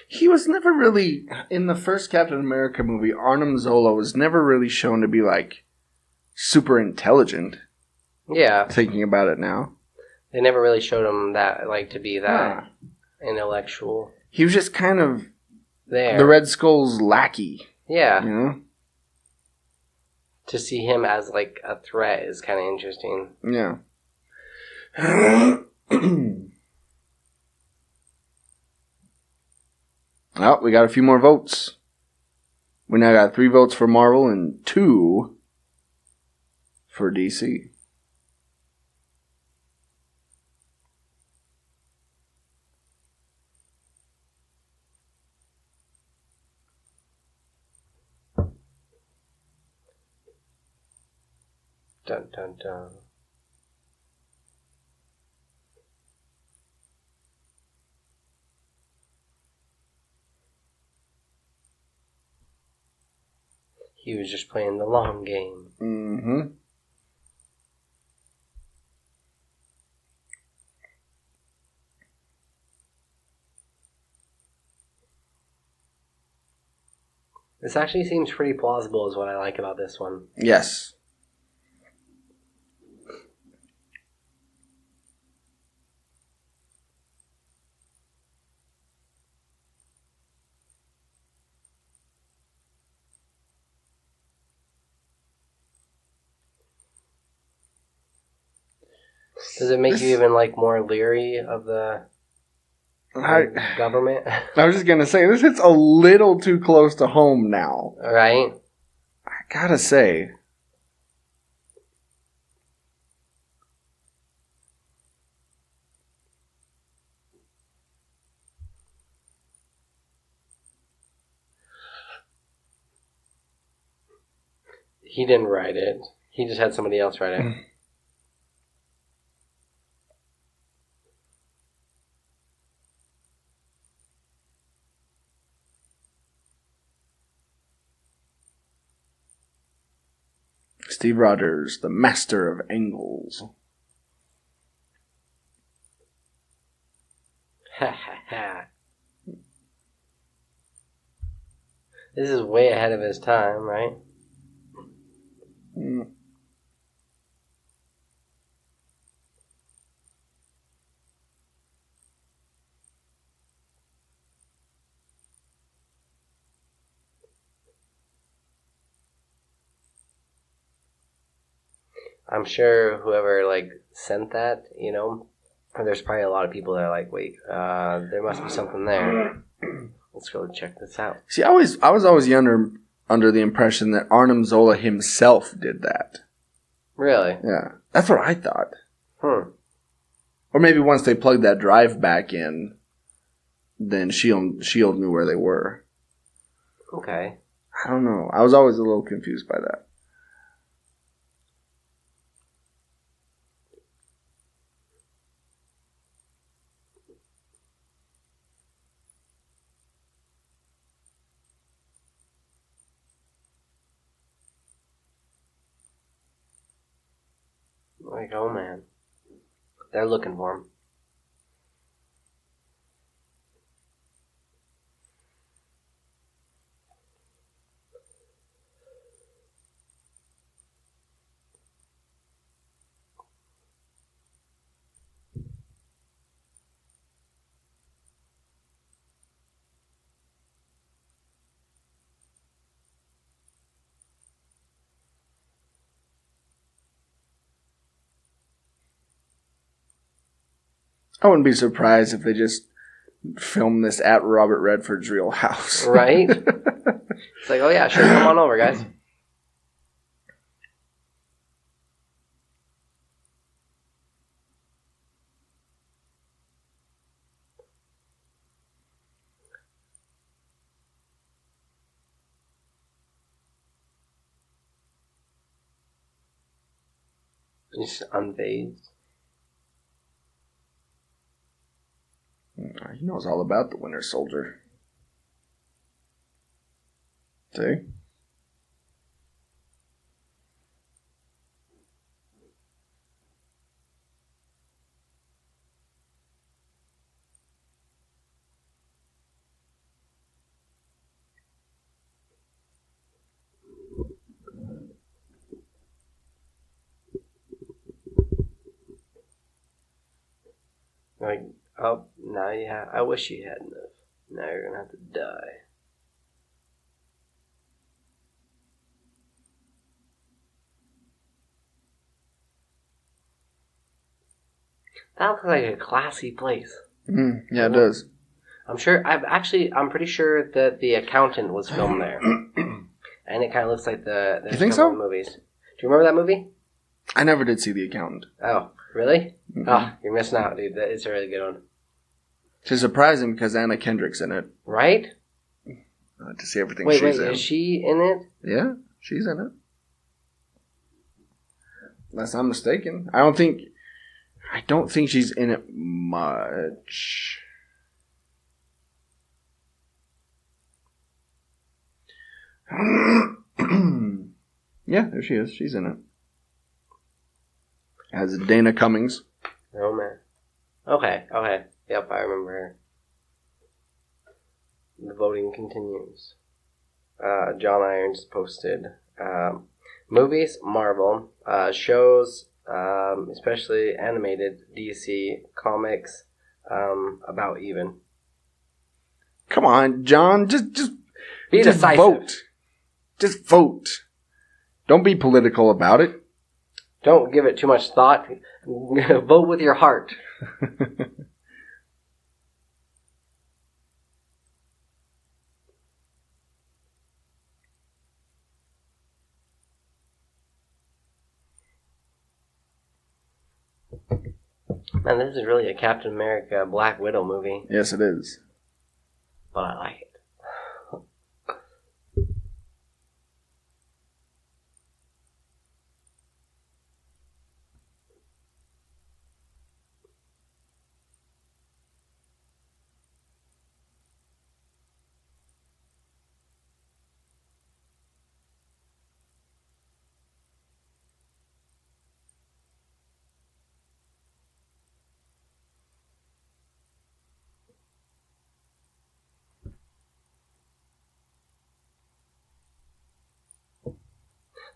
He was never really, in the first Captain America movie, Arnim Zola was never really shown to be, like, super intelligent. yeah. Thinking about it now. They never really showed him that, like, to be that intellectual. He was just kind of There. the Red Skull's lackey. Yeah. You know? To see him as, like, a threat is kind of interesting. Yeah. Well, we got a few more votes. We now got 3 votes for Marvel and 2 for DC. Dun dun dun. He was just playing the long game. Mm-hmm. This actually seems pretty plausible is what I like about this one. Yes. Does it make you even, like, more leery of the government? I was just going to say, this hits a little too close to home now. Right? I gotta say. He didn't write it. He just had somebody else write it. Steve Rogers, the master of angles. Ha ha ha. This is way ahead of his time, right? Mm. I'm sure whoever like sent that, there's probably a lot of people that are like, wait, there must be something there. Let's go check this out. See, I was always under the impression that Arnim Zola himself did that. Really? Yeah, that's what I thought. Hmm. Or maybe once they plugged that drive back in, then Shield knew where they were. Okay. I don't know. I was always a little confused by that. Like, oh man. They're looking for him. I wouldn't be surprised if they just filmed this at Robert Redford's real house. Right? It's like, oh yeah, sure, come on over, guys. He's unfazed. He knows all about the Winter Soldier. See? Like, oh, now you have. I wish you hadn't have. Now you're gonna have to die. That looks like a classy place. Yeah, it does. I'm pretty sure that the accountant was filmed there. And it kind of looks like the You think so? movies. Do you remember that movie? I never did see The Accountant. Oh, really? Mm-hmm. Oh, you're missing out, dude. It's a really good one. It's surprising because Anna Kendrick's in it. Right? To see everything Wait, she's in. is she in it? Yeah, she's in it. Unless I'm mistaken. I don't think she's in it much. Yeah, there she is. She's in it. As Dana Cummings. Oh, man. Okay. Yep, I remember her. The voting continues. John Irons posted. Movies, Marvel. Shows, especially animated, DC, comics, about even. Come on, John. Just Be decisive. vote. Just vote. Don't be political about it. Don't give it too much thought. Vote with your heart. Man, this is really a Captain America Black Widow movie. Yes, it is. But I like it.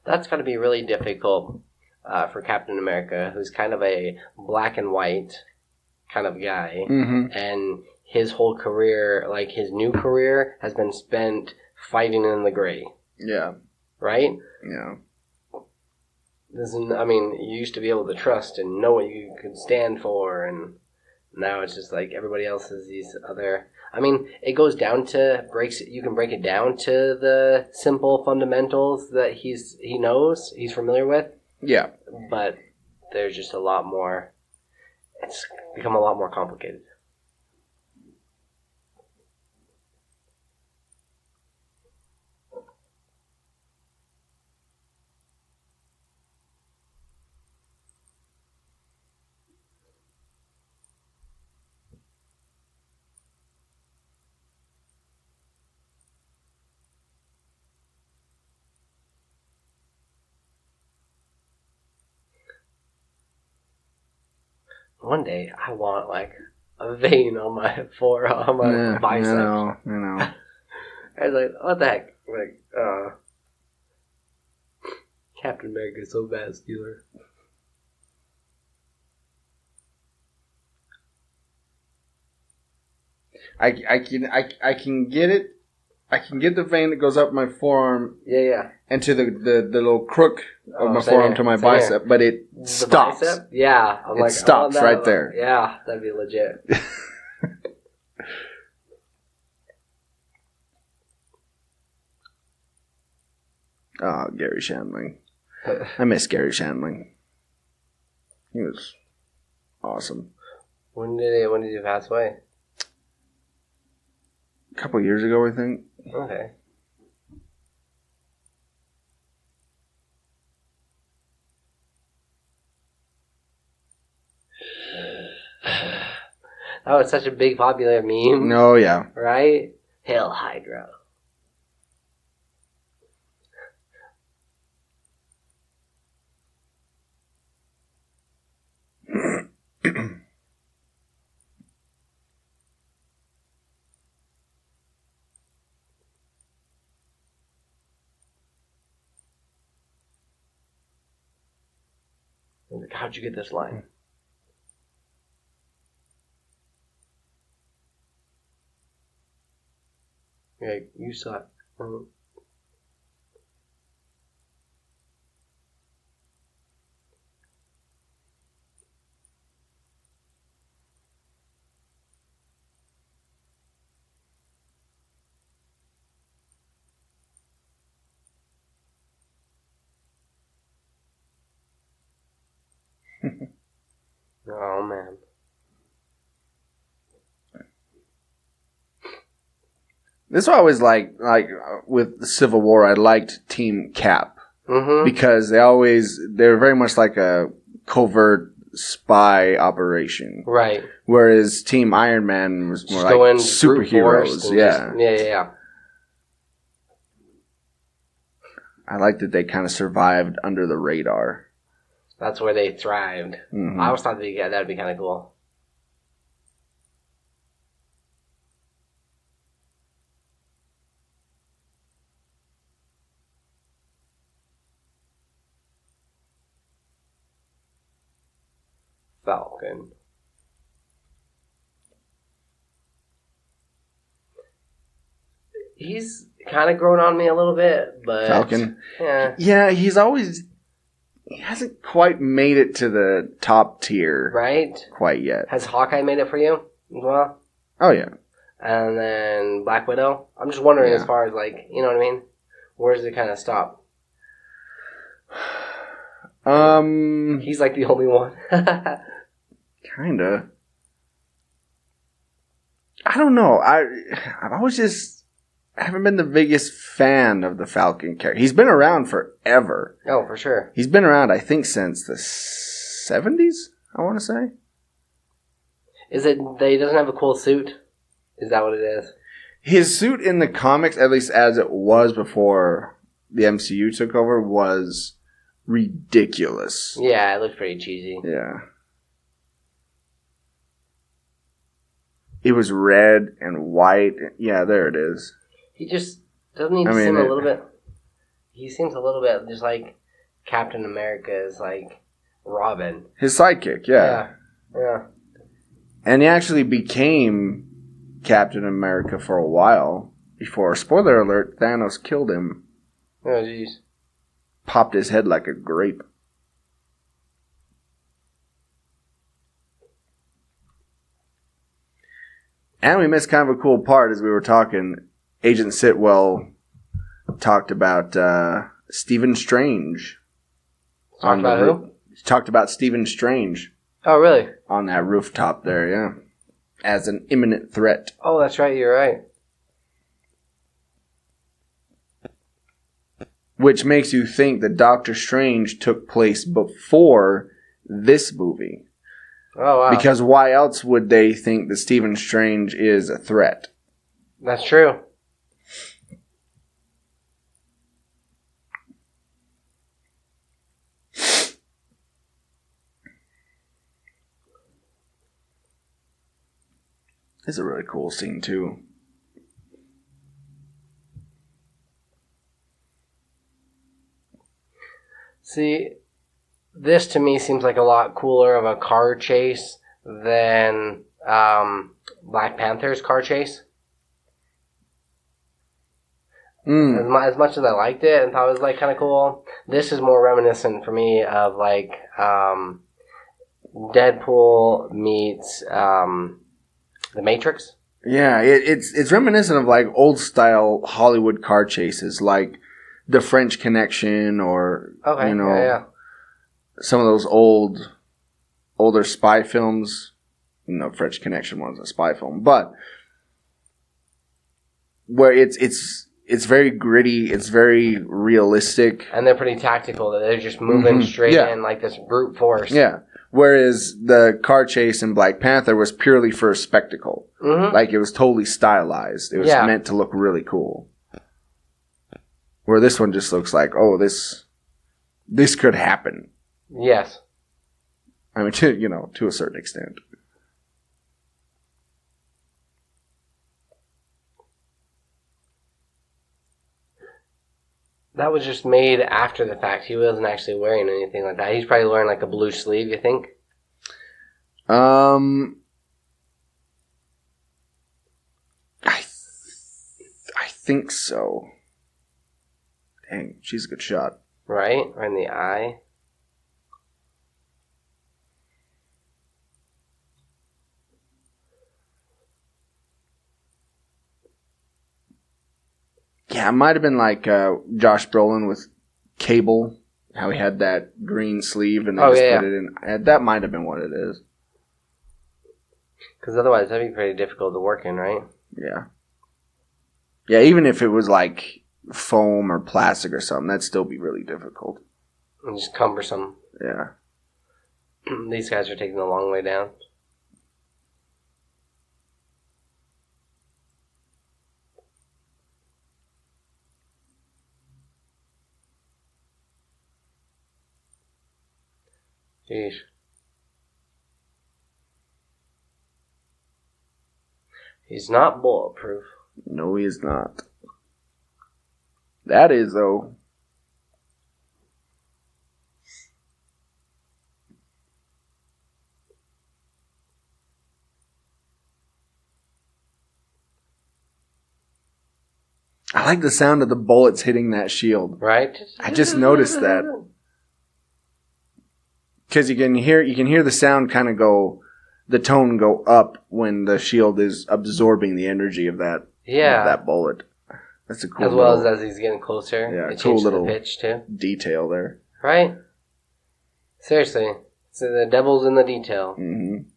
That's got to be really difficult for Captain America, who's kind of a black and white kind of guy. Mm-hmm. And his whole career, like his new career, has been spent fighting in the gray. Yeah. Right? Yeah. You used to be able to trust and know what you could stand for, and now it's just like everybody else has these other. It goes down to you can break it down to the simple fundamentals that he knows, he's familiar with. Yeah. But there's just a lot more. It's become a lot more complicated. One day, I want like a vein on my forearm, on my bicep. I know. I was like, what the heck? Like, Captain America is so vascular. I can get it. I can get the vein that goes up my forearm. Yeah. And to the little crook of my forearm to my bicep, but it stops. Bicep? Yeah. It stops right there. Yeah, that'd be legit. Oh, Gary Shandling. I miss Gary Shandling. He was awesome. When did he pass away? A couple years ago, I think. Okay. That was such a big popular meme. Oh, yeah. Right? Hail Hydra. How'd you get this line? Yeah, you suck. Oh man. This is why I always like with the Civil War, I liked Team Cap. Mm-hmm. Because they're very much like a covert spy operation. Right. Whereas Team Iron Man was more just like superheroes. Yeah. Yeah. I like that they kind of survived under the radar. That's where they thrived. Mm-hmm. I always thought that'd be kind of cool. Falcon. He's kind of grown on me a little bit, but Falcon. Yeah, he hasn't quite made it to the top tier, right? Quite yet. Has Hawkeye made it for you as well? Oh yeah. And then Black Widow. I'm just wondering, as far as like, you know what I mean? Where does it kind of stop? He's like the only one. Kinda. I don't know. I've always I haven't been the biggest fan of the Falcon character. He's been around forever. Oh, for sure. He's been around, I think, since the 70s, I want to say. Is it that he doesn't have a cool suit? Is that what it is? His suit in the comics, at least as it was before the MCU took over, was ridiculous. Yeah, it looked pretty cheesy. Yeah. It was red and white. Yeah, there it is. He just doesn't he seem a little bit. He seems a little bit just like Captain America is like Robin. His sidekick, yeah. And he actually became Captain America for a while before, spoiler alert, Thanos killed him. Oh, jeez. Popped his head like a grape. And we missed kind of a cool part as we were talking. Agent Sitwell talked about Stephen Strange. Talked about who? Talked about Stephen Strange. Oh, really? On that rooftop there, yeah. As an imminent threat. Oh, that's right. You're right. Which makes you think that Doctor Strange took place before this movie. Oh, wow. Because why else would they think that Stephen Strange is a threat? That's true. It's a really cool scene, too. See, this to me seems like a lot cooler of a car chase than Black Panther's car chase. As much as I liked it and thought it was like kind of cool, this is more reminiscent for me of like Deadpool meets The Matrix. Yeah, it's reminiscent of like old style Hollywood car chases, like The French Connection, or some of those older spy films. No, French Connection wasn't a spy film, but where it's very gritty, it's very realistic, and they're pretty tactical. They're just moving straight in like this brute force. Yeah. Whereas the car chase in Black Panther was purely for a spectacle. Like, it was totally stylized. It was meant to look really cool. Where this one just looks like, oh, this could happen. Yes. I mean, to a certain extent. That was just made after the fact. He wasn't actually wearing anything like that. He's probably wearing like a blue sleeve, you think? I think so. Dang, she's a good shot. Right? Right in the eye. Yeah, it might have been like Josh Brolin with Cable, how he had that green sleeve and they put it in. That might have been what it is. Because otherwise that'd be pretty difficult to work in, right? Yeah. Yeah, even if it was like foam or plastic or something, that'd still be really difficult. And just cumbersome. Yeah. These guys are taking the long way down. Jeez. He's not bulletproof. No, he is not. That is, though. I like the sound of the bullets hitting that shield. Right? I just noticed that. Because you can hear the sound kind of go, the tone go up when the shield is absorbing the energy of that bullet. That's a cool as well as he's getting closer. Yeah, it cool changes little the pitch too. Detail there. Right? Seriously. So the devil's in the detail. Mm-hmm.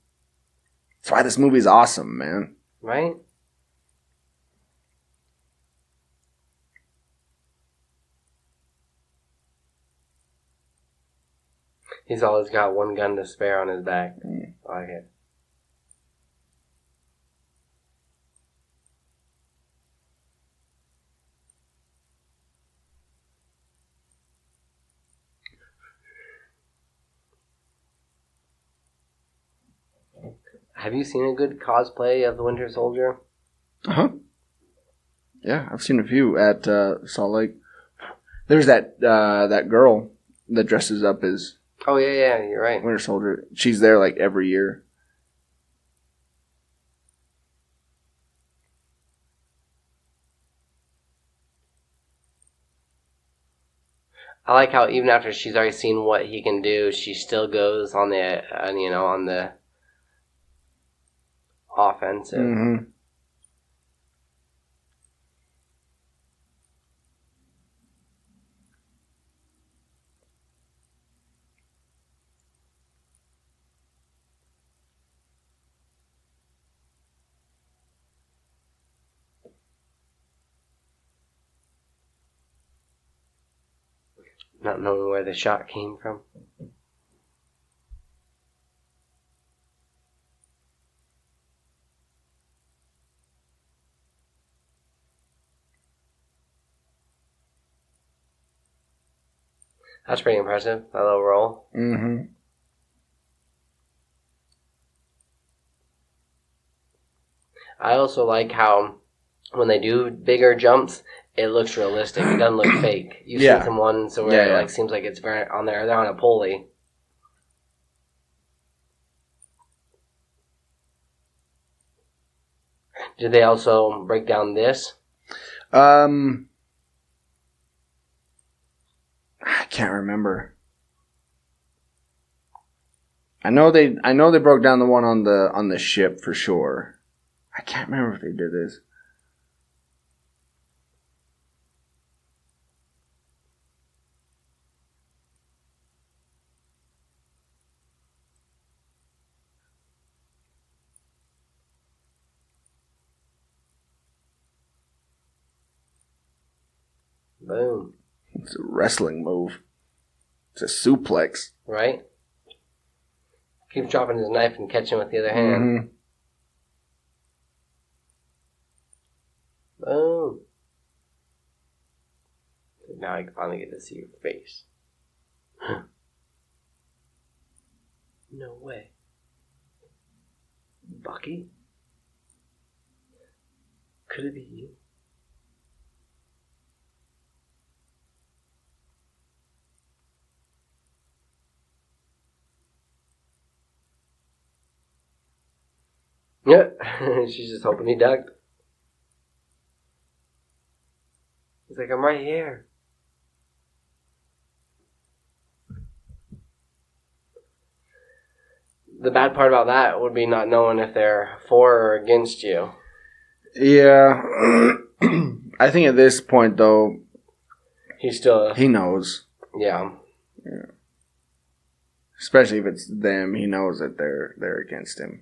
That's why this movie's awesome, man. Right? He's always got one gun to spare on his back. I like it. Have you seen a good cosplay of the Winter Soldier? Uh-huh. Yeah, I've seen a few at Salt Lake. There's that girl that dresses up as... Oh, yeah, you're right. Winter Soldier. She's there like every year. I like how even after she's already seen what he can do, she still goes on the, on the offensive. Mm-hmm. Not knowing where the shot came from. That's pretty impressive, that little roll. Mm-hmm. I also like how when they do bigger jumps, it looks realistic. It doesn't look fake. You've seen some ones where it like seems like it's very on there. They're on a pulley. Did they also break down this? I can't remember. I know they broke down the one on the ship for sure. I can't remember if they did this. Boom. It's a wrestling move. It's a suplex. Right? Keeps dropping his knife and catching with the other hand. Mm-hmm. Boom. Now I finally get to see your face. No way. Bucky? Could it be you? Yeah, she's just hoping he ducked. He's like, I'm right here. The bad part about that would be not knowing if they're for or against you. Yeah. I think at this point, though, he knows. Yeah. Especially if it's them, he knows that they're against him.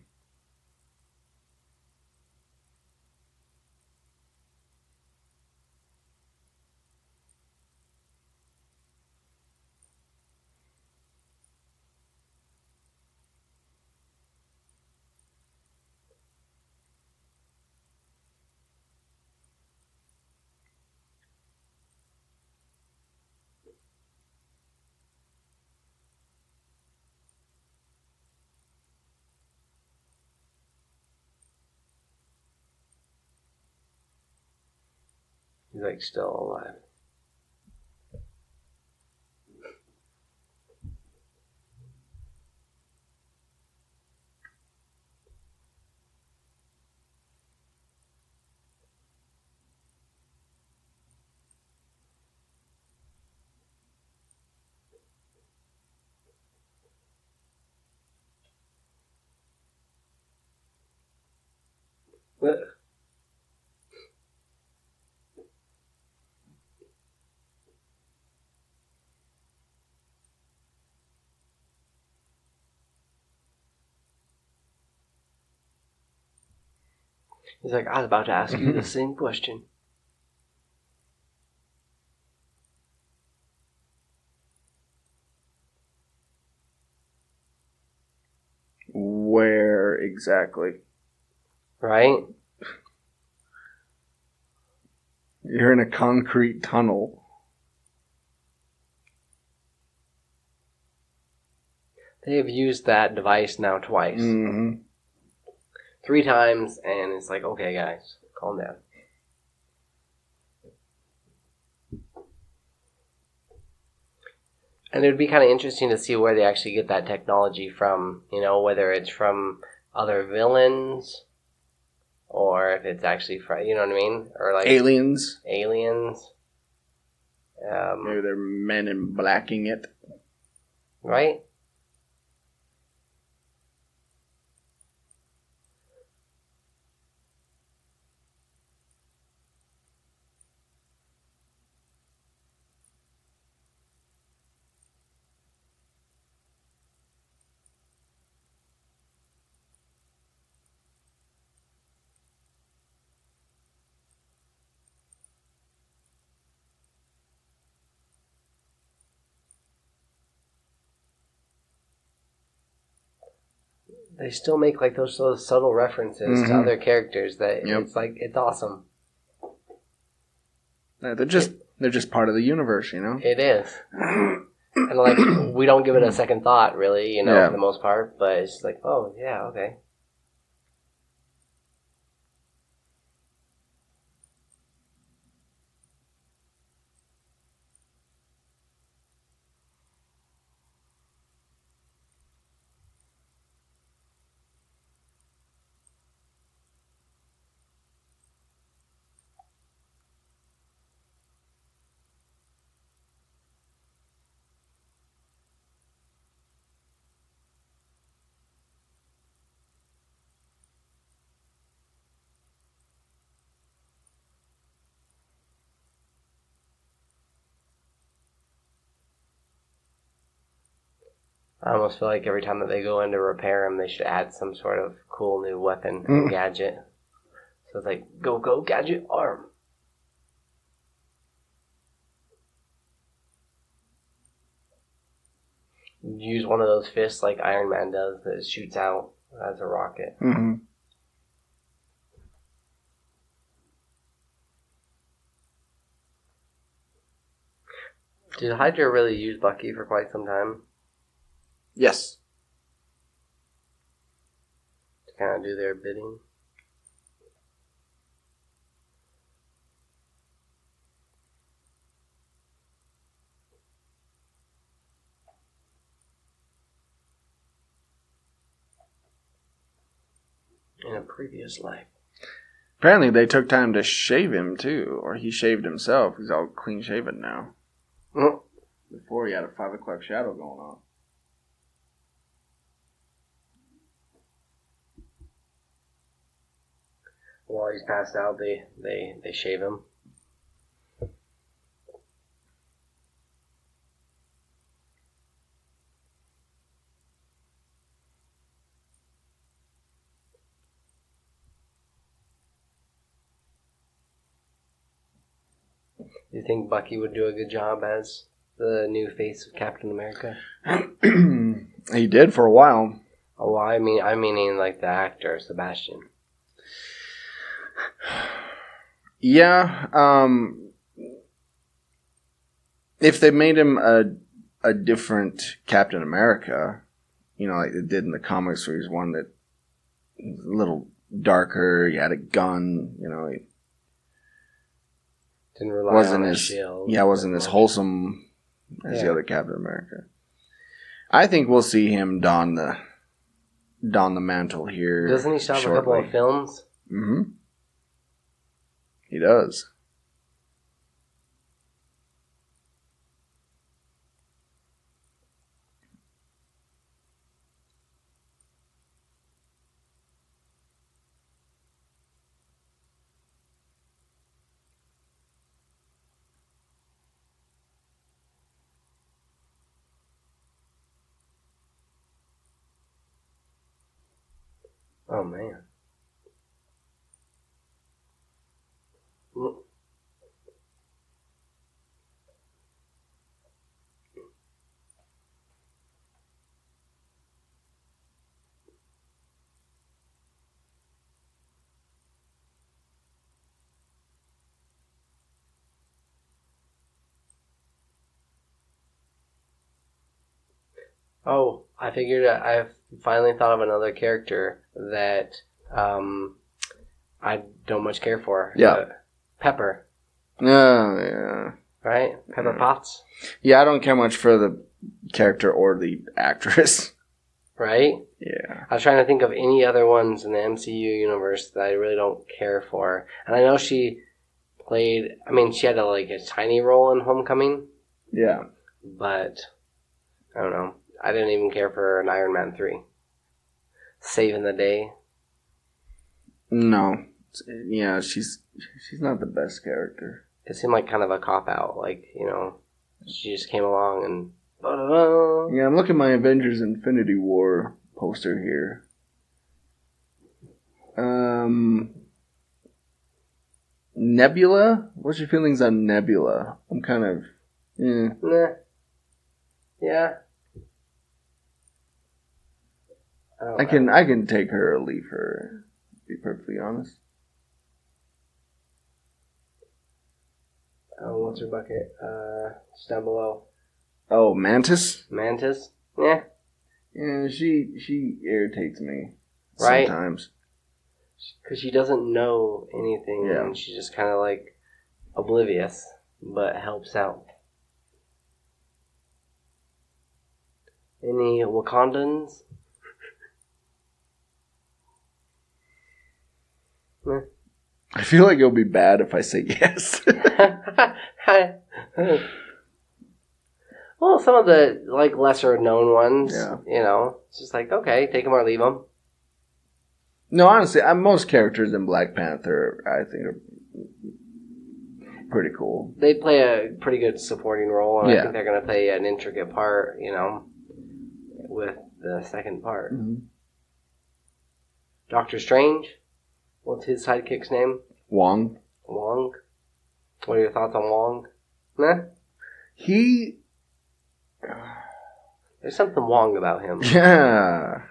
He's like still alive. What? He's like, I was about to ask you the same question. Where exactly? Right? You're in a concrete tunnel. They have used that device now twice. Mm-hmm. 3 times, and it's like, okay, guys, calm down. And it would be kind of interesting to see where they actually get that technology from, you know, whether it's from other villains or if it's actually from, you know what I mean? Or like Aliens. Aliens. Maybe they're men in blacking it. Right? they still make like those subtle references to other characters that it's like it's awesome. Yeah, they're just part of the universe, you know. It is, and like we don't give it a second thought, really, you know, for the most part. But it's like, oh yeah, okay. I almost feel like every time that they go in to repair him, they should add some sort of cool new weapon and gadget. So it's like, go, gadget, arm. Use one of those fists like Iron Man does that shoots out as a rocket. Mm-hmm. Did Hydra really use Bucky for quite some time? Yes. To kind of do their bidding? In a previous life. Apparently they took time to shave him too, or he shaved himself. He's all clean shaven now. Before he had a 5 o'clock shadow going on. While he's passed out, they shave him. Do you think Bucky would do a good job as the new face of Captain America? He did for a while. Oh, I'm meaning like the actor Sebastian. Yeah, if they made him a different Captain America, you know, like they did in the comics, where he's one that was a little darker, he had a gun, you know, he didn't rely on his shield. Yeah, wasn't as wholesome as the other Captain America. I think we'll see him don the mantle here. Doesn't he still have a couple of films? Mm-hmm. He does. Oh, man. Oh, I figured I've finally thought of another character that I don't much care for. Yeah. Pepper. Yeah. Right? Pepper Potts. Yeah, I don't care much for the character or the actress. Right? Yeah. I was trying to think of any other ones in the MCU universe that I really don't care for. And I know she played, she had a tiny role in Homecoming. Yeah. But, I don't know. I didn't even care for her in Iron Man 3. Saving the day. No. Yeah, she's not the best character. It seemed like kind of a cop-out. She just came along and... Da-da-da. Yeah, I'm looking at my Avengers Infinity War poster here. Nebula? What's your feelings on Nebula? I'm kind of... Nah. Yeah. I can take her or leave her, to be perfectly honest. Oh, what's her bucket? Just down below. Oh, Mantis? Mantis? Yeah. Yeah, she irritates me. Right? Sometimes. Because she doesn't know anything, Yeah. and she's just kind of like oblivious, but helps out. Any Wakandans? I feel like it'll be bad if I say yes. Well, some of the like lesser known ones, Yeah. you know, it's just like, okay, take them or leave them. No, honestly, most characters in Black Panther, I think, are pretty cool. They play a pretty good supporting role, and Yeah. I think they're going to play an intricate part, you know, with the second part. Mm-hmm. Doctor Strange, what's his sidekick's name? Wong. Wong. What are your thoughts on Wong? Nah? There's something Wong about him. Yeah.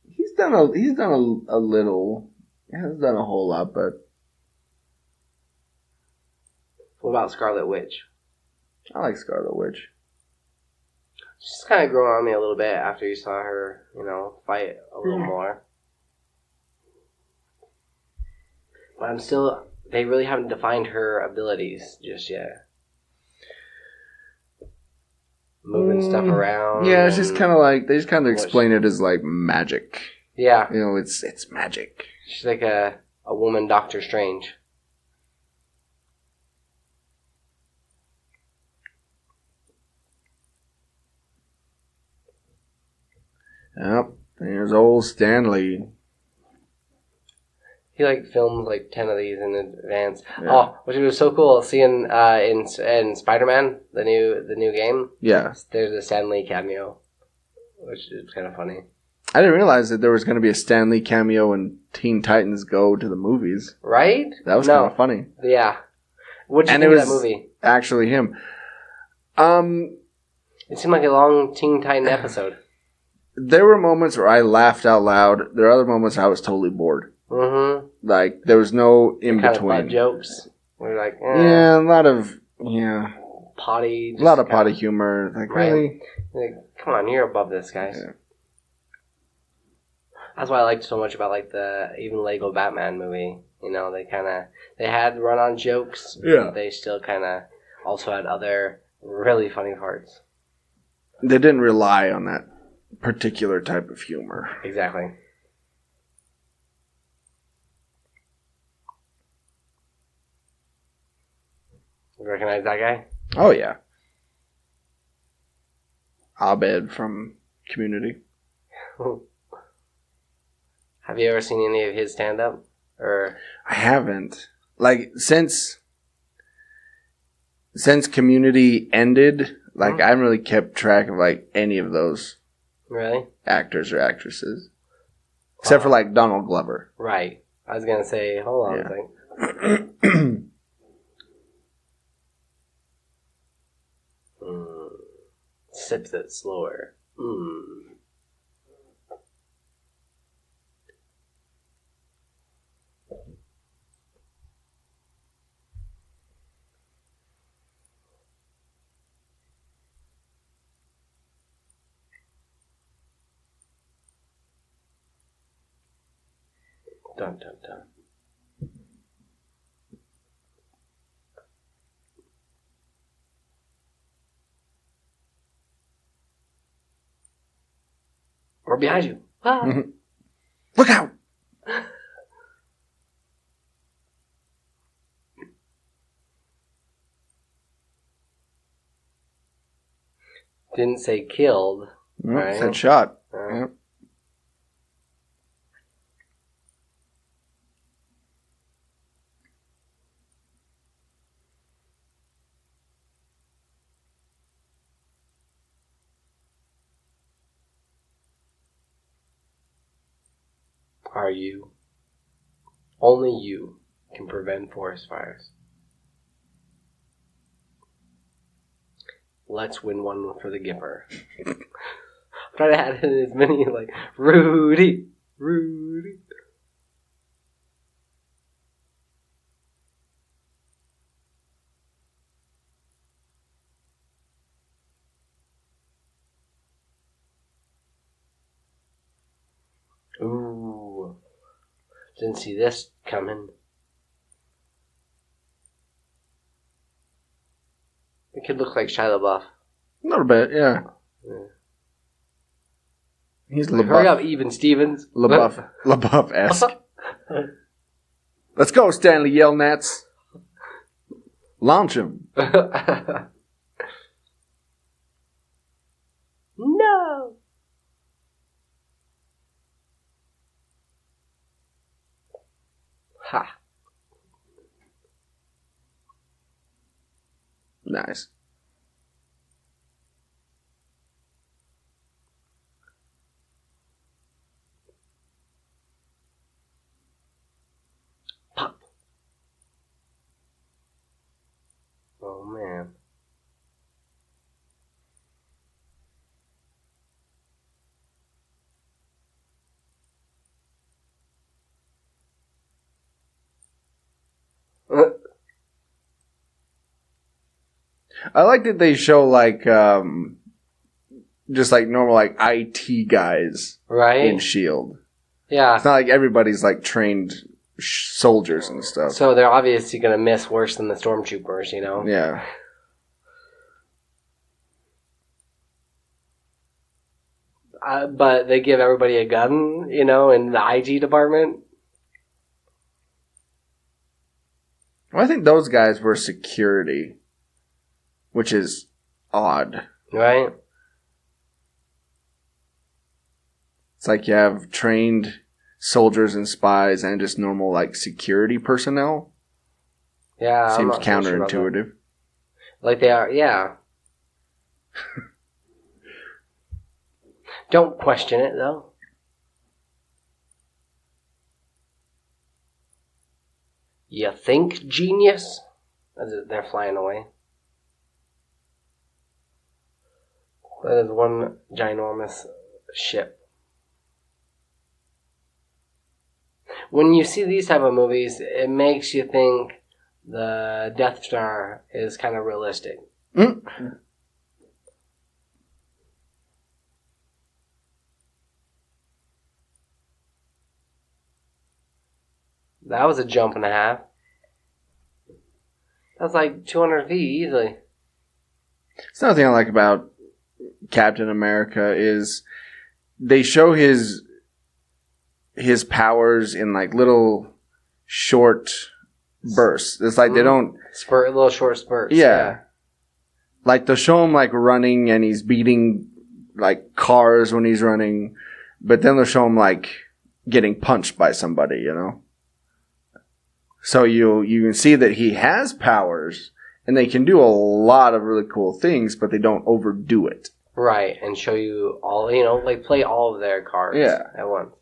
He's done a little. He hasn't done a whole lot, but What about Scarlet Witch? I like Scarlet Witch. She's kind of grown on me a little bit after you saw her, you know, fight a little more. But they really haven't defined her abilities just yet. Moving stuff around. Yeah, it's just kind of like they just kind of What explain it as like magic. Yeah, You know, it's magic. she's like a woman Doctor Strange. Yep. There's old Stanley. He filmed 10 of these in advance. Yeah. Oh, which was so cool seeing in Spider-Man, the new game. Yeah. There's a Stanley cameo, which is kind of funny. I didn't realize that there was going to be a Stanley cameo in Teen Titans Go to the movies. Right? That was kind of funny. Yeah. What'd you And think it of was that movie? actually him. It seemed like a long Teen Titan episode. There were moments where I laughed out loud. There are other moments I was totally bored. Mm-hmm. Like, there was no in Kind of butt between. jokes. We're like, Yeah, a lot of potty. a lot of potty humor. Like, Right. really? Like, come on, you're above this, guys. Yeah. That's why I liked so much about the even Lego Batman movie. You know, they had run-on jokes. Yeah. But they still kind of also had other really funny parts. They didn't rely on that particular type of humor. Exactly. You recognize that guy? Oh, yeah. Abed from Community. Have you ever seen any of his stand-up? Or I haven't. Like, since Community ended, I haven't really kept track of, any of those really? actors or actresses. Except for, Donald Glover. Right. I was gonna say, hold on a second. Sips it slower. Dun dun dun. We're behind you. Ah. Look out! Didn't say killed. Right. Said shot. Uh, Yep. Are you? Only you can prevent forest fires. Let's win one for the Gipper. Try to add in as many, like, Rudy. Ooh. Didn't see this coming. It could look like Shia LaBeouf. A little bit, yeah. He's LaBeouf. Hurry up, Even Stevens. LaBeouf-esque. Let's go, Stanley Yelnats. Launch him. No. Ha. Nice. Pop. Oh, man. I like that they show, like, just like normal, like, IT guys Right? in S.H.I.E.L.D. Yeah. It's not like everybody's, like, trained soldiers and stuff. So they're obviously going to miss worse than the stormtroopers, you know? Yeah. But they give everybody a gun, you know, in the IT department. Well, I think those guys were security, which is odd. Right? It's like you have trained soldiers and spies and just normal, like, security personnel. Yeah. I'm Seems not so sure about that. counterintuitive. Like they are, yeah. Don't question it, though. You think, genius? As they're flying away. That is one ginormous ship. When you see these type of movies, it makes you think the Death Star is kind of realistic. Mm. That was a jump and a half. That's like 200 feet easily. It's another thing I like about Captain America is they show his powers in like little short bursts. It's like they don't little short spurts. Yeah. Like they'll show him like running and he's beating like cars when he's running, but then they'll show him like getting punched by somebody, you know? So you can see that he has powers and they can do a lot of really cool things, but they don't overdo it. Right, and show you all, you know, like play all of their cards at once.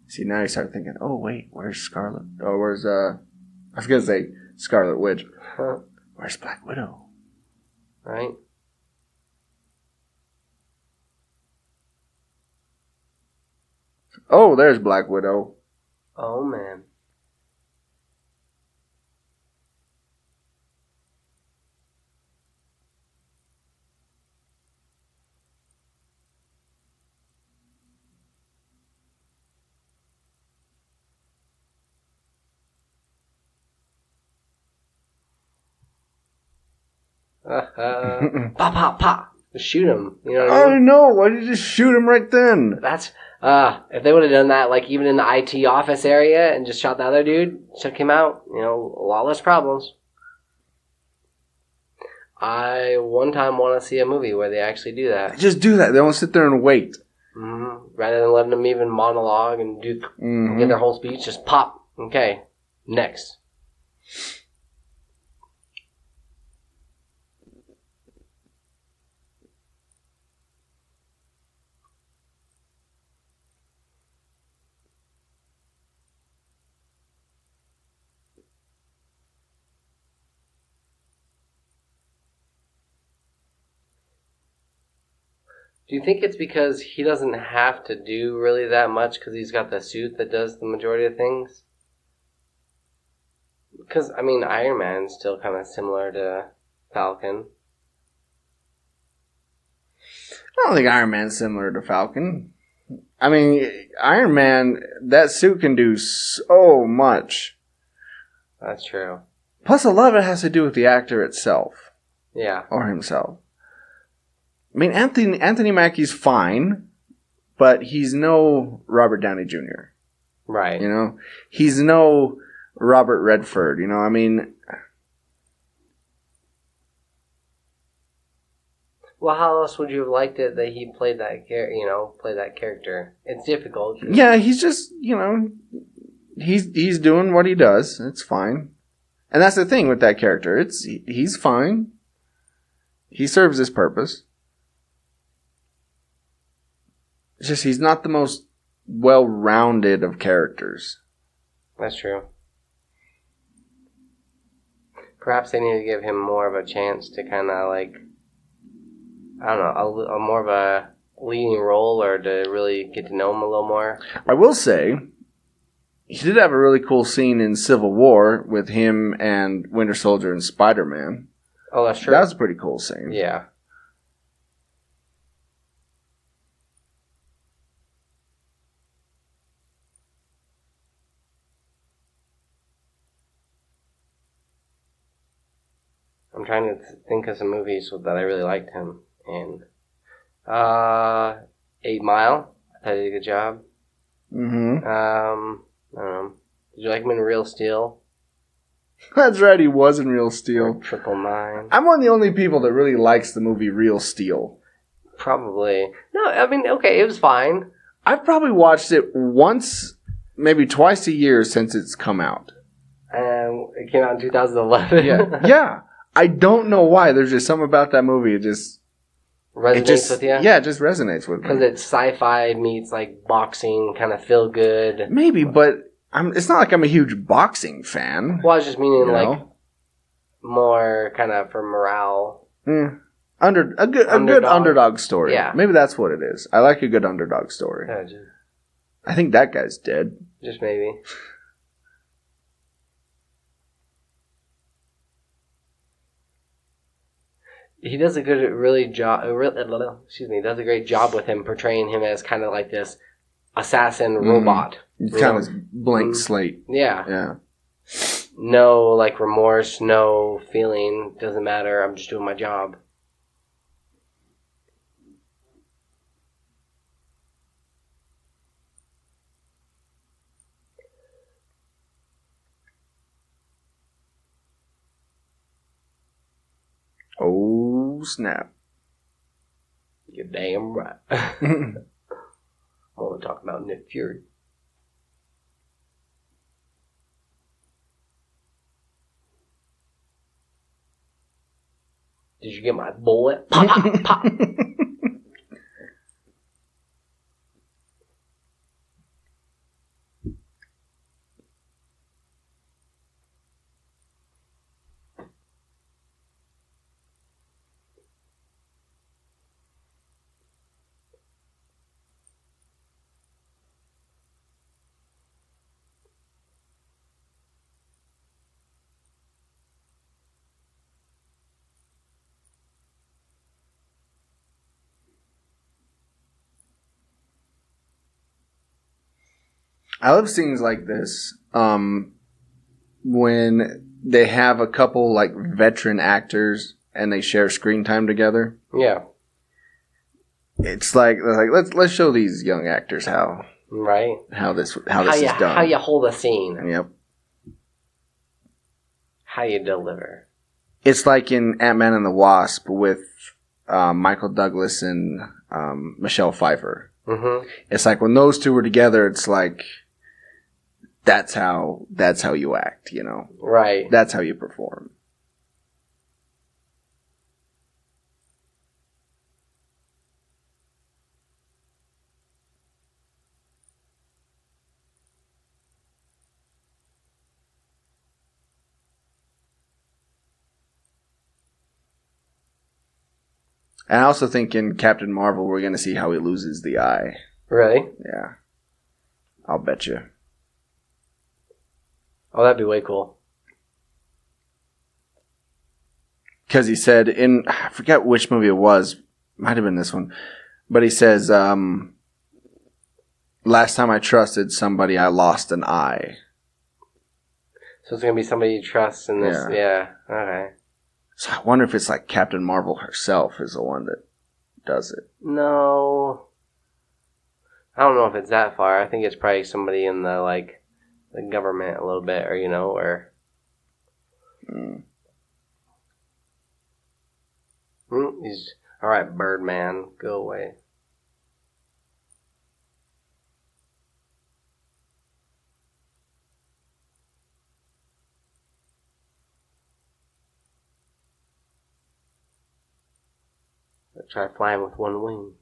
See, now you start thinking, oh, wait, where's Scarlet? Oh, where's, I was going to say Scarlet Witch. Huh. Where's Black Widow? Right? Oh, there's Black Widow. Oh, man. Pop, pop, pop. Just shoot him. You know what I Oh, mean? no, why did you just shoot him right then? That's, if they would have done that, like, even in the IT office area and just shot the other dude, took him out, you know, a lot less problems. I one time want to see a movie where they actually do that. Just do that. They don't sit there and wait. Mm-hmm. Rather than letting them even monologue and do get their whole speech, just pop. Okay, next. Do you think it's because he doesn't have to do really that much because he's got the suit that does the majority of things? Because, I mean, Iron Man's still kind of similar to Falcon. I don't think Iron Man's similar to Falcon. I mean, Iron Man, that suit can do so much. That's true. Plus, a lot of it has to do with the actor itself. Yeah. Or himself. I mean, Anthony Mackie's fine, but he's no Robert Downey Jr. Right. You know? He's no Robert Redford, you know? I mean... Well, how else would you have liked it that he played that character? It's difficult. Yeah, he's just, you know, he's doing what he does. It's fine. And that's the thing with that character. He's fine. He serves his purpose. It's just he's not the most well-rounded of characters. That's true. Perhaps they need to give him more of a chance to kind of like, I don't know, a more of a leading role, or to really get to know him a little more. I will say, he did have a really cool scene in Civil War with him and Winter Soldier and Spider-Man. Oh, that's true. That was a pretty cool scene. Yeah. I'm trying to think of some movies that I really liked him in. 8 Mile. I thought he did a good job. Mm-hmm. I don't know. Did you like him in Real Steel? That's right, he was in Real Steel. Or 999? I'm one of the only people that really likes the movie Real Steel. Probably. No, I mean, okay, it was fine. I've probably watched it once, maybe twice a year since it's come out. It came out in 2011. Yeah. Yeah. I don't know why. There's just something about that movie. It just resonates with you? Yeah, it just resonates with me. Because it's sci-fi meets like boxing, kind of feel good. Maybe, but it's not like I'm a huge boxing fan. Well, I was just meaning You like know? more kind of for morale. A good underdog story. Yeah. Maybe that's what it is. I like a good underdog story. Yeah, I think that guy's dead. just maybe. He does a good, does a great job with him portraying him as kind of like this assassin robot. It's kind of this blank slate. Yeah. Yeah. No, like, remorse, no feeling. Doesn't matter. I'm just doing my job. Oh, snap. You're damn right. I want to talk about Nick Fury. Did you get my bullet? Pop, pop. I love scenes like this when they have a couple like veteran actors and they share screen time together. Yeah. It's like let's show these young actors how this is done. How you hold a scene. Yep. How you deliver. It's like in Ant-Man and the Wasp with Michael Douglas and Michelle Pfeiffer. Mm-hmm. It's like when those two were together, it's like that's how you act, you know. Right. That's how you perform. And I also think in Captain Marvel, we're going to see how he loses the eye. Really? Yeah. I'll bet you. Oh, that'd be way cool. Because he said I forget which movie it was. Might have been this one. But he says, last time I trusted somebody, I lost an eye. So it's going to be somebody you trust in this. Yeah. Okay. So I wonder if it's like Captain Marvel herself is the one that does it. No. I don't know if it's that far. I think it's probably somebody in the government a little bit, or, or... He's... Alright, Birdman, go away. Let's try flying with one wing.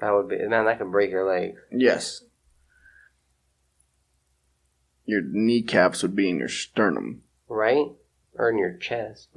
That would be... Man, that could break your legs. Yes. Your kneecaps would be in your sternum. Right? Or in your chest.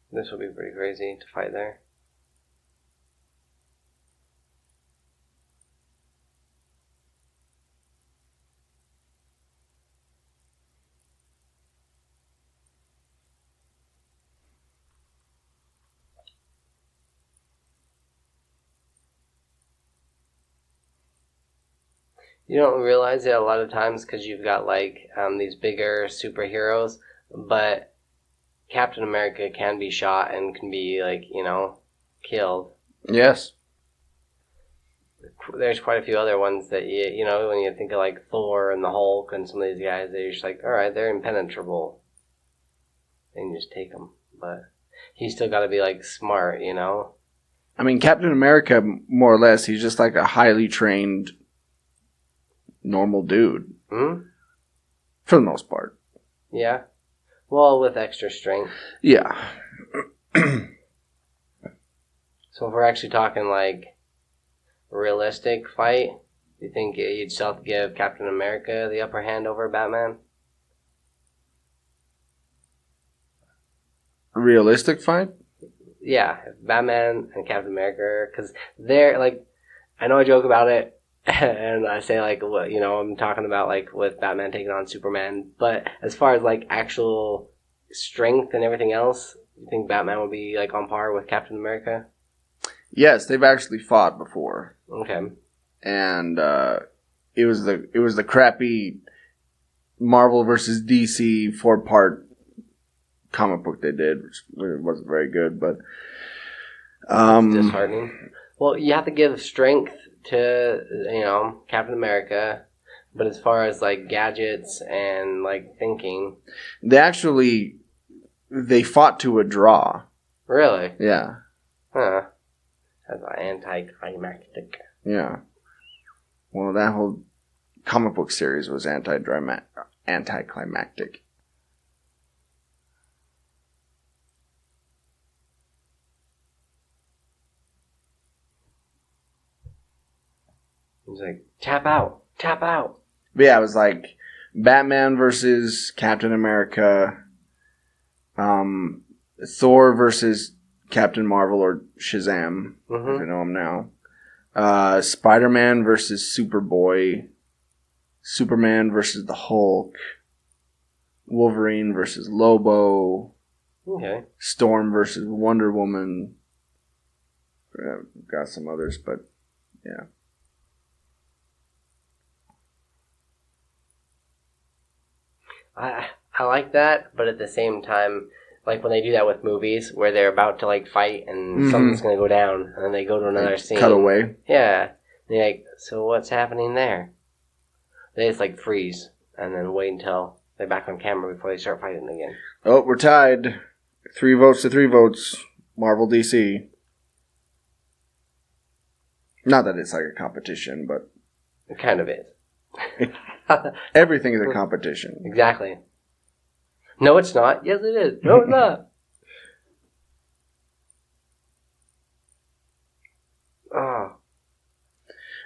This will be pretty crazy to fight there. You don't realize it a lot of times because you've got these bigger superheroes, but Captain America can be shot and can be killed. Yes. There's quite a few other ones that when you think of Thor and the Hulk and some of these guys, they're just all right, they're impenetrable. And you just take them, but he's still got to be smart, I mean, Captain America, more or less, he's just a highly trained, normal dude. Hmm? For the most part. Yeah. Well, with extra strength. Yeah. So if we're actually talking realistic fight, do you think you'd still have to give Captain America the upper hand over Batman? Realistic fight? Yeah, Batman and Captain America, because they're I know I joke about it, and I say I'm talking about with Batman taking on Superman, but as far as actual strength and everything else, you think Batman would be on par with Captain America? Yes, they've actually fought before. Okay. And it was the crappy Marvel versus DC 4-part comic book they did, which wasn't very good, but disheartening. Well, you have to give strength to Captain America, but as far as gadgets and thinking, they fought to a draw. Really? Yeah. Huh. That's anticlimactic. Yeah. Well, that whole comic book series was anticlimactic. He's tap out. But yeah, it was Batman versus Captain America, Thor versus Captain Marvel or Shazam, if you know him now, Spider-Man versus Superboy, Superman versus the Hulk, Wolverine versus Lobo, Okay. Storm versus Wonder Woman. Got some others, but yeah. I like that, but at the same time, like when they do that with movies where they're about to like fight and something's going to go down, and then they go to another scene. Cut away. Yeah. And you're like, so what's happening there? They just like freeze and then wait until they're back on camera before they start fighting again. Oh, we're tied. 3 votes to 3 votes. Marvel DC. Not that it's like a competition, but It kind of is. everything is a competition. Exactly. No, it's not. Yes, it is. No, it's not. Oh.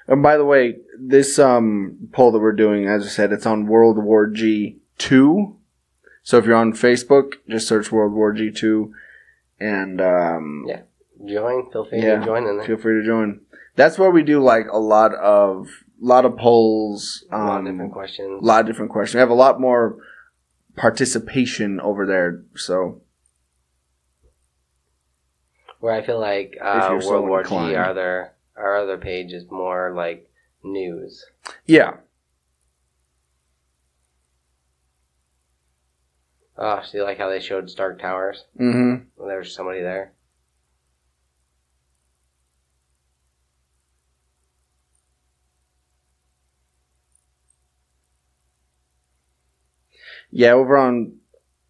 And by the way, this poll that we're doing, as I said, it's on World War G 2. So if you're on Facebook, just search World War G 2, and Yeah. Join. Feel free to join in there. Feel free to join. That's where we do like a lot of polls, A lot of different questions. A lot of different questions. We have a lot more participation over there. So where I feel like you're so World War inclined. G, our other page is more like news. yeah, Oh, see, like how they showed Stark Towers? mm-hmm. Well, there was somebody there. Yeah, over on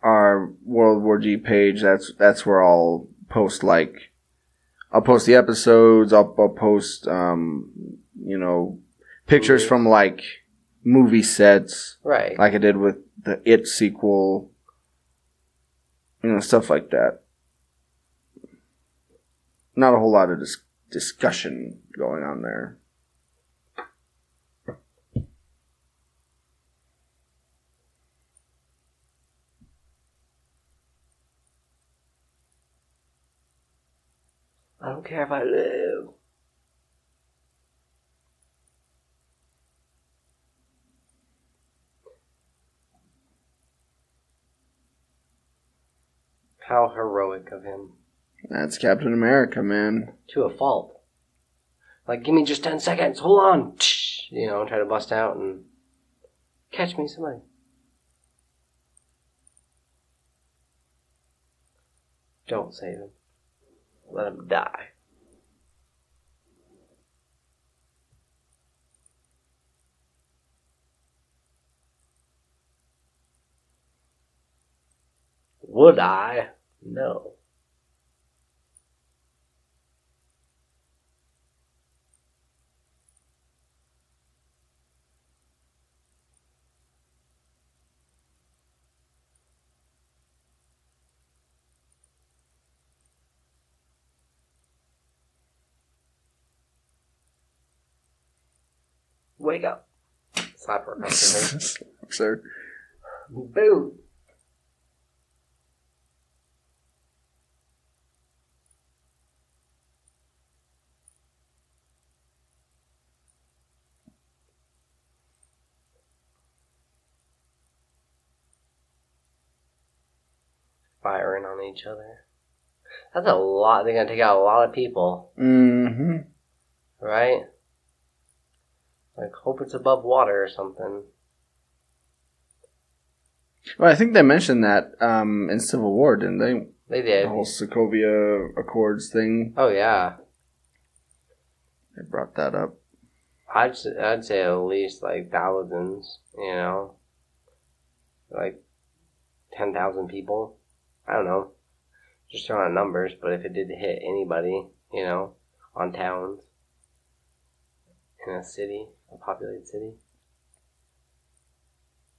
our World War G page, that's where I'll post I'll post the episodes. I'll post pictures from like movie sets, Right. like I did with the It sequel, stuff like that. Not a whole lot of discussion going on there. I don't care if I live. How heroic of him. That's Captain America, man. To a fault. Like, give me just 10 seconds, hold on. Try to bust out and catch me, somebody. Don't save him. Let him die. Would I? No. Wake up. Slap her across the face. Sir. Boom. Firing on each other. That's a lot. They're going to take out a lot of people. Mm-hmm. Right? Like, hope it's above water or something. Well, I think they mentioned that in Civil War, didn't they? They did. The whole Sokovia Accords thing. Oh, yeah. They brought that up. I'd say at least, like, thousands, Like, 10,000 people. I don't know. Just throwing out numbers, but if it did hit anybody, on towns, in a city, a populated city,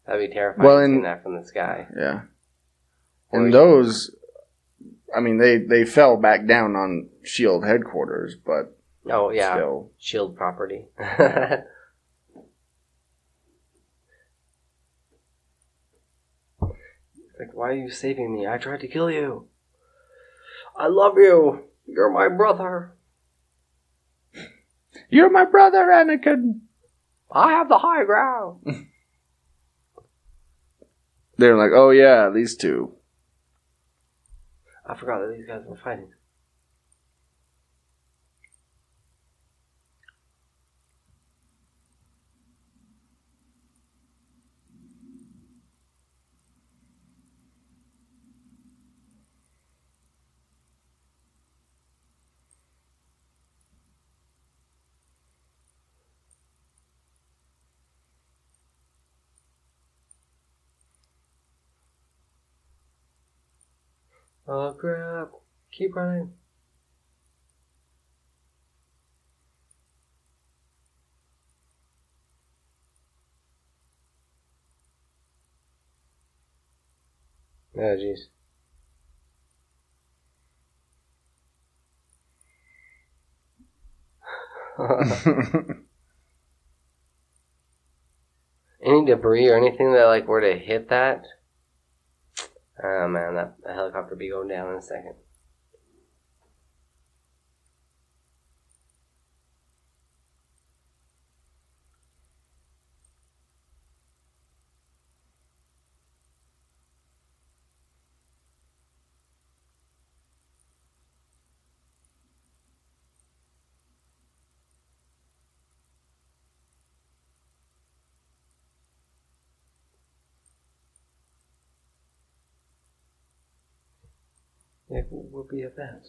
that'd be terrifying seeing that from the sky. Yeah. And those, I mean, they fell back down on S.H.I.E.L.D. headquarters, but oh, yeah. still. S.H.I.E.L.D. property. Like, why are you saving me? I tried to kill you. I love you. You're my brother. You're my brother, Anakin. I have the high ground. They're like, oh yeah, these two. I forgot that these guys were fighting. Oh crap! Keep running. Oh jeez. Any debris or anything that like were to hit that? Oh man, that helicopter be going down in a second. Yeah, we'll be at that.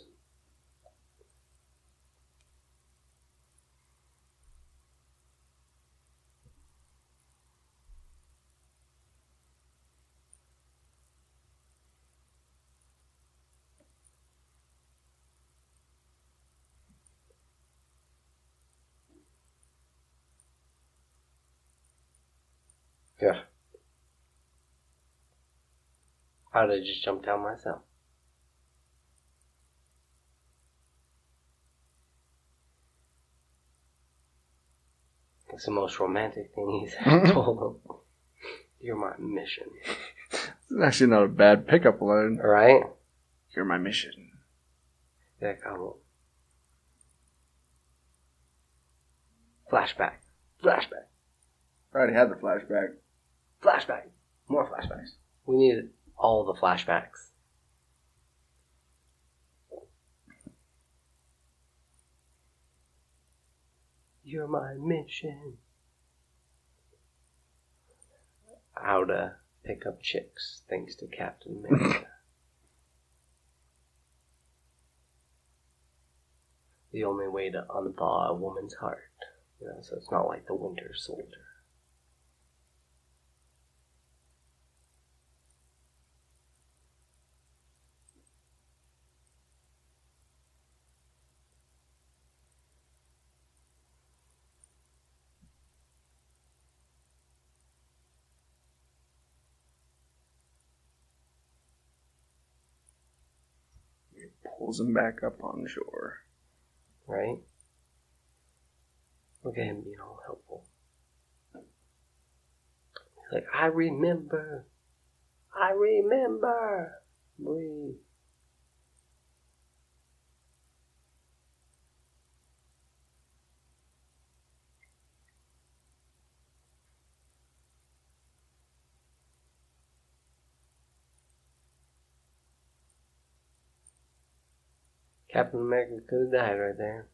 Yeah. How did I just jump down myself? It's the most romantic thing he's ever told him. You're my mission. It's actually not a bad pickup line. Right? You're my mission. Yeah, come on. Flashback. Flashback. I already had the flashback. Flashback. More flashbacks. We need all the flashbacks. You're my mission. How to pick up chicks, thanks to Captain America. The only way to unthaw a woman's heart. You know, so it's not like the Winter Soldier. Pulls him back up on shore. Right? Look at him being all helpful. He's like, I remember. Breathe. Captain America could have died right there.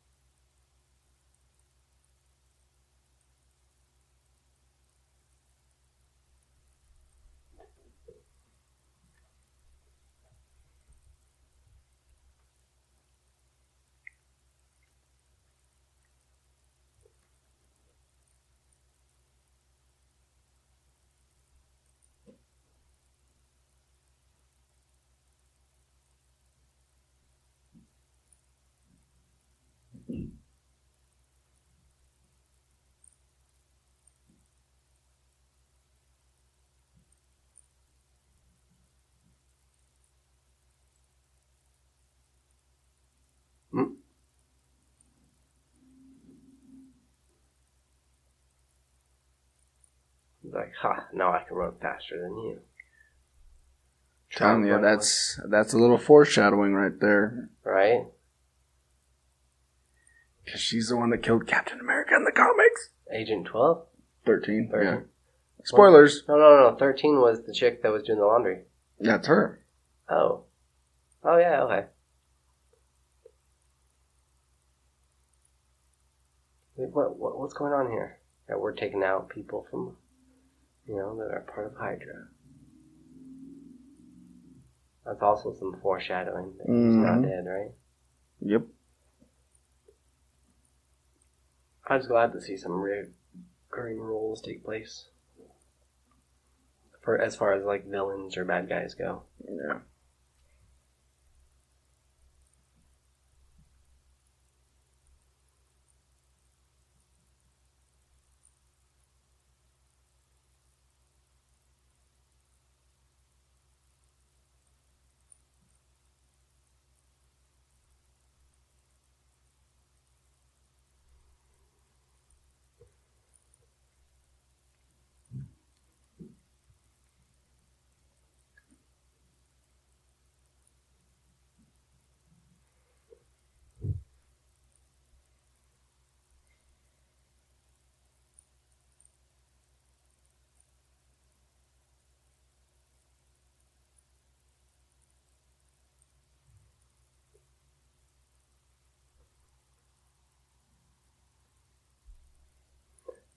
He's like, now I can run faster than you. Telling you, that's a little foreshadowing right there. Right? Because she's the one that killed Captain America in the comics. Agent 12? 13. 13. Yeah. Spoilers. No. 13 was the chick that was doing the laundry. That's her. Oh. Oh, yeah, okay. Wait, what's going on here? That we're taking out people from, that are part of Hydra. That's also some foreshadowing that he's not dead, right? Yep. I was glad to see some recurring roles take place. As far as like villains or bad guys go. Yeah.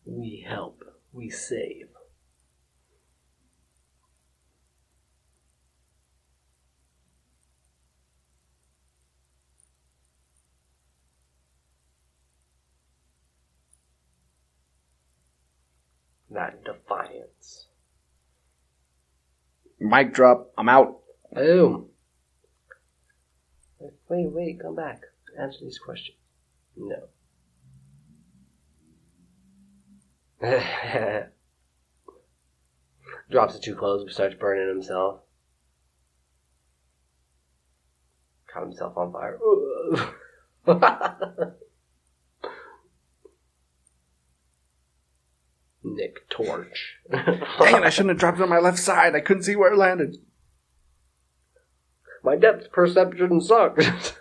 We help. We save. That defiance. Mic drop. I'm out. Boom. Wait, come back. Answer these questions. No. Drops the two clothes, starts burning himself. Caught himself on fire. Nick Torch. Dang it, I shouldn't have dropped it on my left side. I couldn't see where it landed. My depth perception sucks.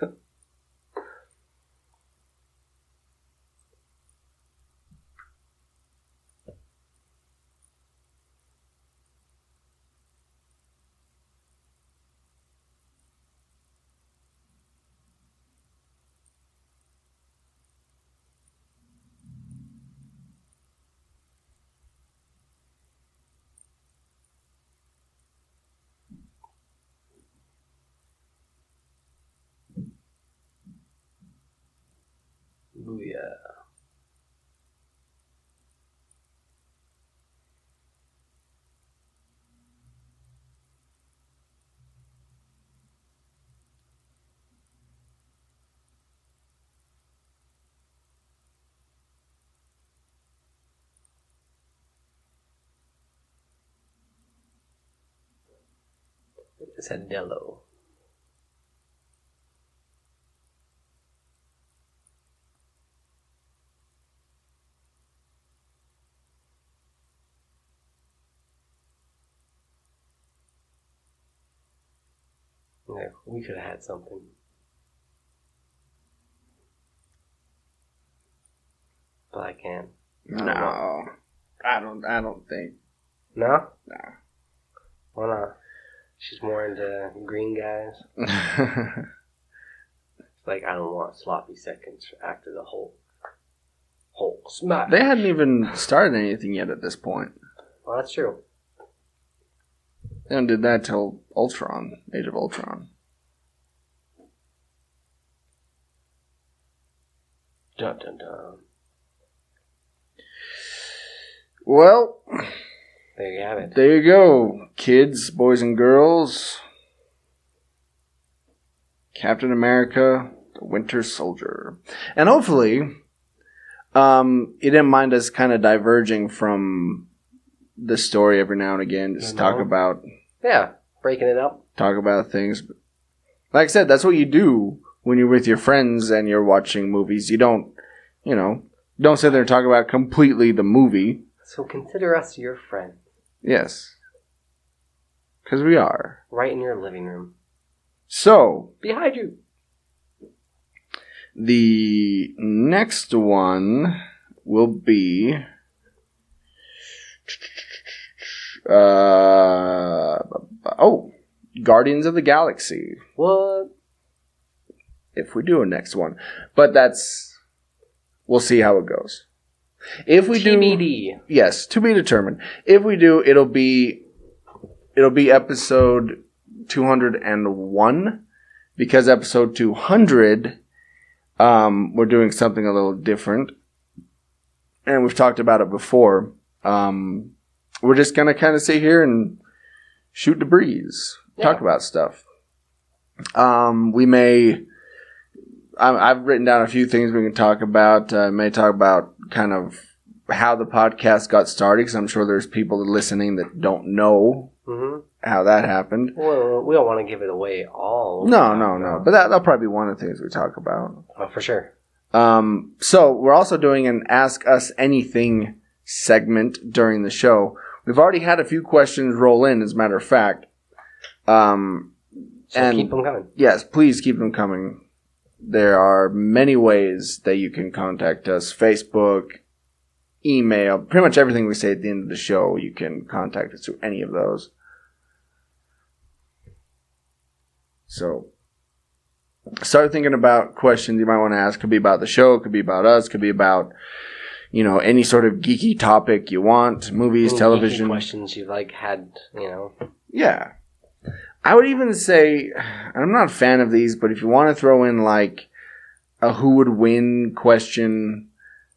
Booyah. It's a Dello. Yeah, we could have had something. But I can't. No. I don't think. No? No. Why not? She's more into green guys. It's like, I don't want sloppy seconds after the Hulk. Hulk smash. They hadn't even started anything yet at this point. Well, that's true. They didn't did that till Ultron, Age of Ultron. Dun dun dun. Well, There you have it. there you go, kids, boys and girls. Captain America, the Winter Soldier. And hopefully, you didn't mind us kind of diverging from the story every now and again. Just talk about breaking it up. Talk about things. Like I said, that's what you do when you're with your friends and you're watching movies. You don't sit there and talk about completely the movie. So consider us your friend. Yes. Because we are. Right in your living room. So, Behind you. the next one will be... Guardians of the Galaxy. What? If we do a next one. But we'll see how it goes. If we TBD. do... Yes, to be determined. If we do, it'll be episode 201. Because episode 200, we're doing something a little different. And we've talked about it before. We're just going to kind of sit here and shoot the breeze. Talk about stuff. We may... I've written down a few things we can talk about. May talk about kind of how the podcast got started, because I'm sure there's people listening that don't know how that happened. Well, we don't want to give it away all. No. But that'll probably be one of the things we talk about. Oh, for sure. So we're also doing an Ask Us Anything segment during the show. We've already had a few questions roll in, as a matter of fact. So keep them coming. Yes, please keep them coming. There are many ways that you can contact us. Facebook, email, pretty much everything we say at the end of the show, you can contact us through any of those. So, start thinking about questions you might want to ask. Could be about the show, could be about us, could be about, any sort of geeky topic you want. Movies, television. Geeky questions you've, had, Yeah. I would even say, I'm not a fan of these, but if you want to throw in, a who would win question.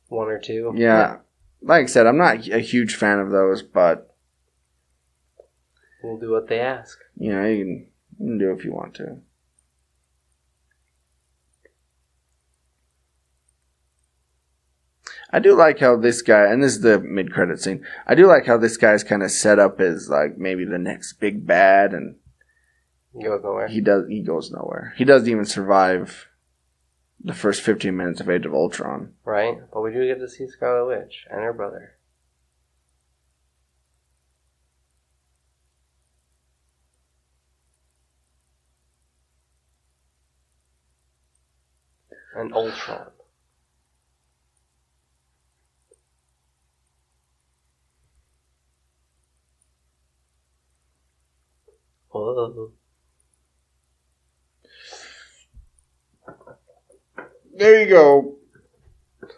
One or two. Yeah. Like I said, I'm not a huge fan of those, but... We'll do what they ask. Yeah, you can do it if you want to. I do like how this guy, and this is the mid-credit scene, I do like how this guy's kind of set up as, maybe the next big bad, and... He goes nowhere. He goes nowhere. He doesn't even survive the first 15 minutes of Age of Ultron. Right? But we do get to see Scarlet Witch and her brother. And Ultron. Whoa. There you go.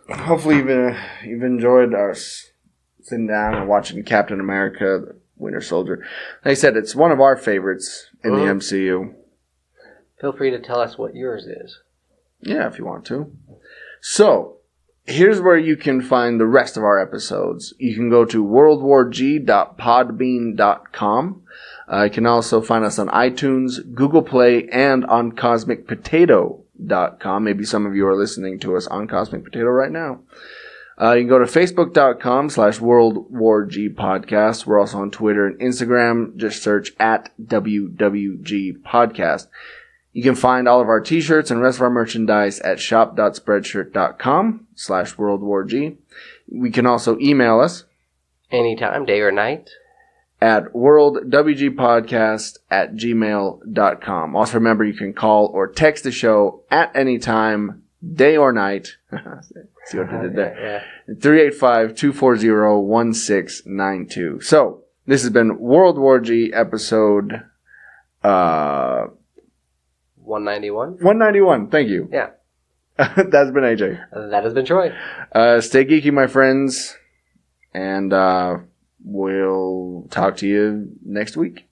Hopefully you've enjoyed our sitting down and watching Captain America, the Winter Soldier. Like I said, it's one of our favorites in the MCU. Feel free to tell us what yours is. Yeah, if you want to. So, here's where you can find the rest of our episodes. You can go to worldwarg.podbean.com. You can also find us on iTunes, Google Play, and on CosmicPotato.com. Maybe some of you are listening to us on Cosmic Potato right now. You can go to Facebook.com/WorldWarG Podcast. We're also on Twitter and Instagram. Just search @WWG Podcast. You can find all of our t-shirts and rest of our merchandise at shop.spreadshirt.com/WorldWarG. We can also email us anytime, day or night, at worldwgpodcast@gmail.com. Also remember, you can call or text the show at any time, day or night. See what I did there? Yeah. 385-240-1692. So, this has been World War G episode 191. 191, thank you. Yeah. That's been AJ. That has been Troy. Stay geeky, my friends. And we'll talk to you next week.